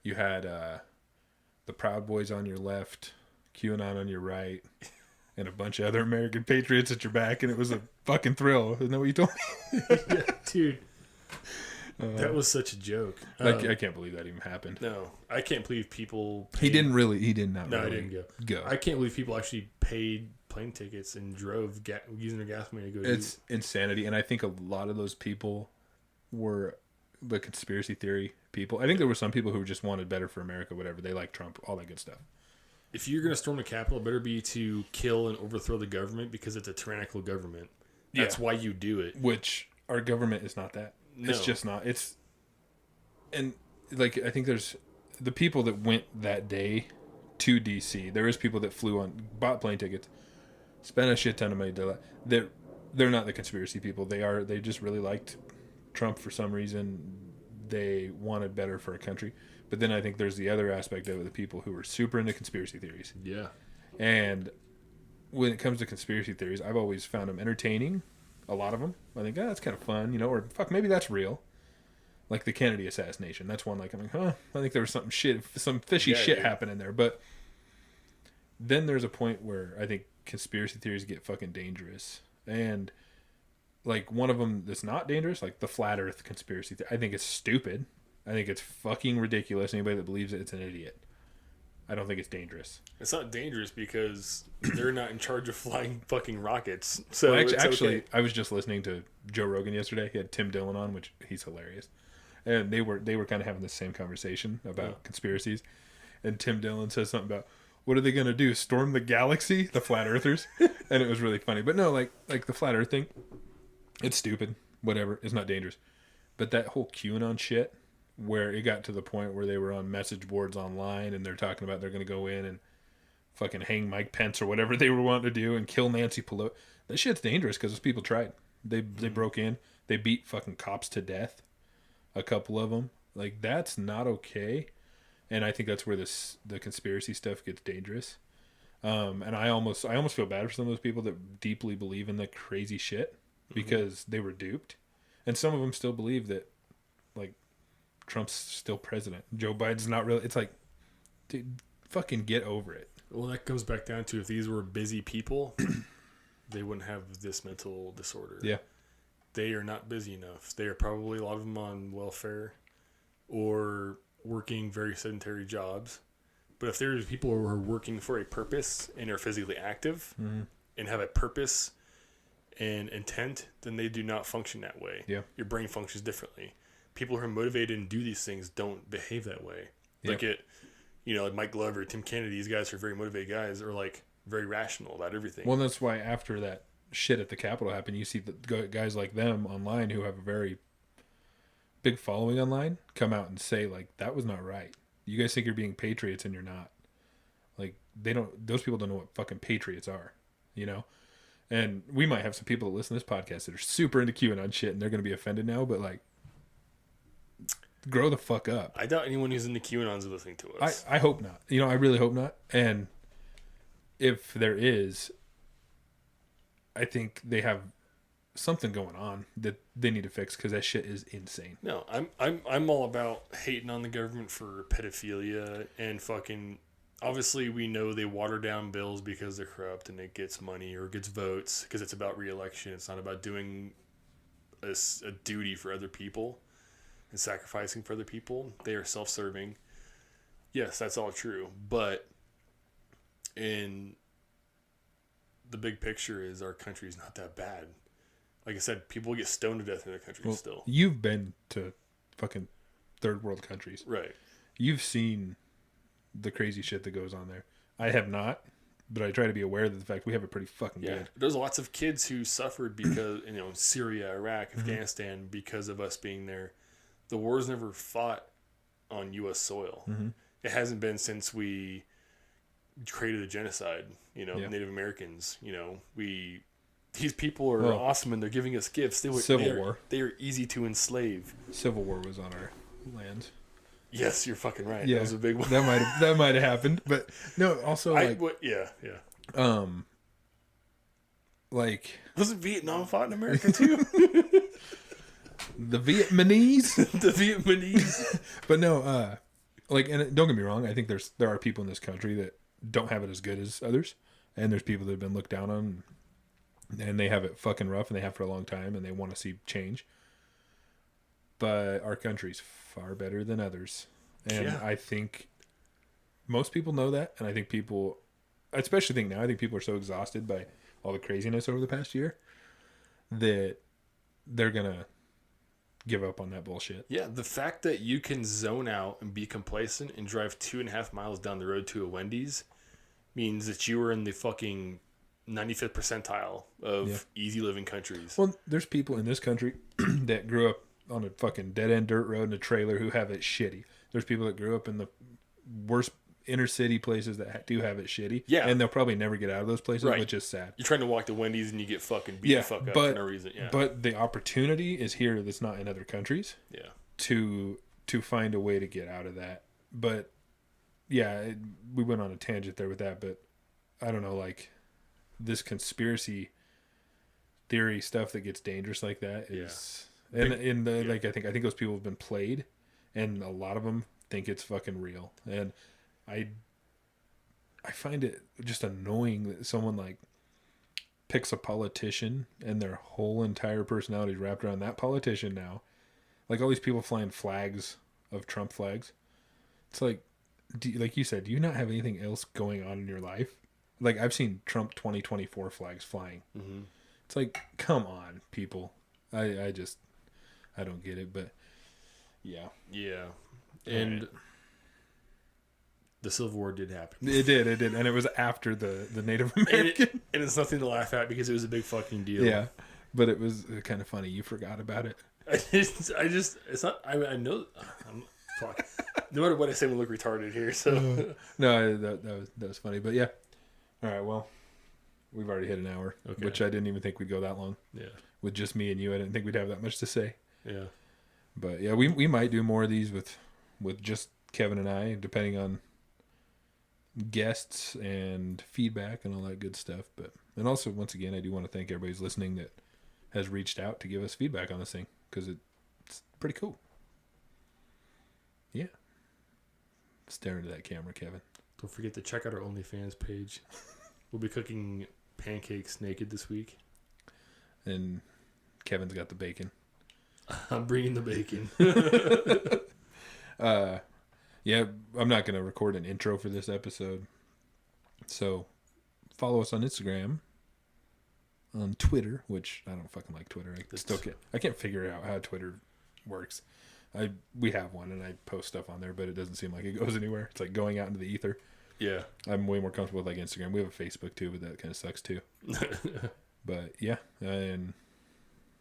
Speaker 2: You had the Proud Boys on your left, QAnon on your right, and a bunch of other American patriots at your back, and it was a fucking thrill. Isn't that what you told me?
Speaker 1: Yeah, dude. That was such a joke.
Speaker 2: I can't believe that even happened.
Speaker 1: No, I can't believe people paid.
Speaker 2: He did not really
Speaker 1: didn't go. I can't believe people actually paid plane tickets and drove using their gas money to go.
Speaker 2: It's insanity, and I think a lot of those people were the conspiracy theory people. I think there were some people who just wanted better for America, whatever. They like Trump, all that good stuff.
Speaker 1: If you're going to storm the Capitol, it better be to kill and overthrow the government, because it's a tyrannical government. That's why you do it.
Speaker 2: Which our government is not that. No. It's just not. And like, I think there's the people that went that day to DC. There is people that bought plane tickets, spent a shit ton of money. They're not the conspiracy people. They just really liked Trump for some reason. They wanted better for a country. But then I think there's the other aspect of it, the people who are super into conspiracy theories.
Speaker 1: Yeah.
Speaker 2: And when it comes to conspiracy theories, I've always found them entertaining. A lot of them. I think, that's kind of fun, or fuck, maybe that's real. Like the Kennedy assassination. That's one, like, I'm like, I think there was some fishy shit happening there. But then there's a point where I think conspiracy theories get fucking dangerous. And like one of them that's not dangerous, like the flat Earth conspiracy I think it's stupid. I think it's fucking ridiculous. Anybody that believes it, it's an idiot. I don't think it's dangerous.
Speaker 1: It's not dangerous because they're not in charge of flying fucking rockets. So
Speaker 2: well,
Speaker 1: it's
Speaker 2: actually,
Speaker 1: okay.
Speaker 2: I was just listening to Joe Rogan yesterday. He had Tim Dillon on, which he's hilarious, and they were kind of having the same conversation about conspiracies. And Tim Dillon says something about what are they gonna do? Storm the galaxy? The flat earthers? And it was really funny. But no, like the flat Earth thing, it's stupid. Whatever, it's not dangerous. But that whole QAnon shit, where it got to the point where they were on message boards online and they're talking about they're going to go in and fucking hang Mike Pence or whatever they were wanting to do and kill Nancy Pelosi. That shit's dangerous because those people tried. They broke in. They beat fucking cops to death. A couple of them. Like, that's not okay. And I think that's where the conspiracy stuff gets dangerous. And I almost feel bad for some of those people that deeply believe in the crazy shit because they were duped. And some of them still believe that, like, Trump's still president. Joe Biden's not really. It's like, dude, fucking get over it.
Speaker 1: Well, that comes back down to if these were busy people, they wouldn't have this mental disorder.
Speaker 2: Yeah.
Speaker 1: They are not busy enough. They are probably, a lot of them, on welfare or working very sedentary jobs. But if there's people who are working for a purpose and are physically active and have a purpose and intent, then they do not function that way.
Speaker 2: Yeah.
Speaker 1: Your brain functions differently. People who are motivated and do these things don't behave that way.
Speaker 2: Yep.
Speaker 1: Like like Mike Glover, Tim Kennedy, these guys are very motivated guys, are like very rational about everything.
Speaker 2: Well, that's why after that shit at the Capitol happened, you see the guys like them online who have a very big following online come out and say, like, that was not right. You guys think you're being patriots and you're not. Like, those people don't know what fucking patriots are, you know? And we might have some people that listen to this podcast that are super into QAnon shit and they're going to be offended now, but like, grow the fuck up.
Speaker 1: I doubt anyone who's into QAnons is listening to us.
Speaker 2: I hope not. You know, I really hope not. And if there is, I think they have something going on that they need to fix because that shit is insane.
Speaker 1: No, I'm all about hating on the government for pedophilia and fucking. Obviously, we know they water down bills because they're corrupt and it gets money or gets votes because it's about re-election. It's not about doing a duty for other people and sacrificing for other people. They are self-serving. Yes, that's all true. But in the big picture is our country is not that bad. Like I said, people get stoned to death in their country still.
Speaker 2: You've been to fucking third world countries.
Speaker 1: Right.
Speaker 2: You've seen the crazy shit that goes on there. I have not, but I try to be aware of the fact we have it pretty fucking good.
Speaker 1: There's lots of kids who suffered because, Syria, Iraq, Afghanistan, because of us being there. The war's never fought on U.S. soil. It hasn't been since we created a genocide, Native Americans, these people are awesome and they're giving us gifts.
Speaker 2: Civil War.
Speaker 1: They are easy to enslave.
Speaker 2: Civil War was on our land.
Speaker 1: Yes, you're fucking right.
Speaker 2: Yeah,
Speaker 1: that was a big one.
Speaker 2: That might have happened, but no. Also,
Speaker 1: wasn't Vietnam fought in America too?
Speaker 2: The Vietnamese,
Speaker 1: the Vietnamese.
Speaker 2: But no, and don't get me wrong. I think there are people in this country that don't have it as good as others, and there's people that have been looked down on, and they have it fucking rough, and they have for a long time, and they want to see change. But our country's far better than others. And I think most people know that. And I think people, I especially think now, I think people are so exhausted by all the craziness over the past year that they're going to give up on that bullshit.
Speaker 1: Yeah, the fact that you can zone out and be complacent and drive 2.5 miles down the road to a Wendy's means that you were in the fucking 95th percentile of easy living countries.
Speaker 2: Well, there's people in this country that grew up on a fucking dead-end dirt road in a trailer who have it shitty. There's people that grew up in the worst inner city places that do have it shitty. Yeah. And they'll probably never get out of those places, which is sad.
Speaker 1: You're trying to walk to Wendy's and you get fucking beat the fuck up for no reason. Yeah.
Speaker 2: But the opportunity is here that's not in other countries.
Speaker 1: Yeah.
Speaker 2: To find a way to get out of that. But yeah, we went on a tangent there with that, but I don't know, like this conspiracy theory stuff that gets dangerous like that is I think those people have been played, and a lot of them think it's fucking real. And I find it just annoying that someone like picks a politician and their whole entire personality is wrapped around that politician now. Like all these people flying flags of Trump flags. It's like, like you said, do you not have anything else going on in your life? Like I've seen Trump 2024 flags flying. Mm-hmm. It's like, come on, people. I don't get it, but yeah.
Speaker 1: Yeah. And the Civil War did happen.
Speaker 2: It did. And it was after the Native American.
Speaker 1: And it's nothing to laugh at because it was a big fucking deal.
Speaker 2: Yeah. But it was kind of funny. You forgot about it.
Speaker 1: It's not, I know, fuck. No matter what I say, we look retarded here, so.
Speaker 2: No, that was funny, but yeah. All right, well, we've already hit an hour, which I didn't even think we'd go that long.
Speaker 1: Yeah.
Speaker 2: With just me and you, I didn't think we'd have that much to say.
Speaker 1: Yeah.
Speaker 2: But yeah, we might do more of these with just Kevin and I, depending on guests and feedback and all that good stuff. And also, once again, I do want to thank everybody who's listening that has reached out to give us feedback on this thing, because it's pretty cool. Yeah. Stare into that camera, Kevin.
Speaker 1: Don't forget to check out our OnlyFans page. We'll be cooking pancakes naked this week.
Speaker 2: And Kevin's got the bacon.
Speaker 1: I'm bringing the bacon.
Speaker 2: Yeah, I'm not going to record an intro for this episode. So follow us on Instagram, on Twitter, which I don't fucking like Twitter. I can't figure out how Twitter works. We have one and I post stuff on there, but it doesn't seem like it goes anywhere. It's like going out into the ether. Yeah. I'm way more comfortable with like Instagram. We have a Facebook too, but that kind of sucks too. But yeah, and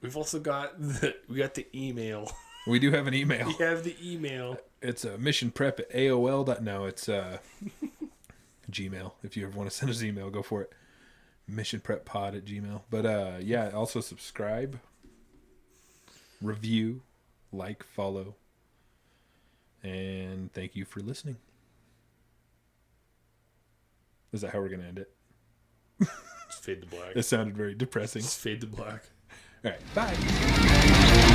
Speaker 1: we've also got the email.
Speaker 2: We do have an email.
Speaker 1: We have the email.
Speaker 2: It's missionprep@aol. No, it's Gmail. If you ever want to send us an email, go for it. missionpreppod@gmail. But yeah, also subscribe, review, like, follow, and thank you for listening. Is that how we're going to end it?
Speaker 1: Just fade to black.
Speaker 2: It sounded very depressing.
Speaker 1: Just fade to black.
Speaker 2: All right, bye.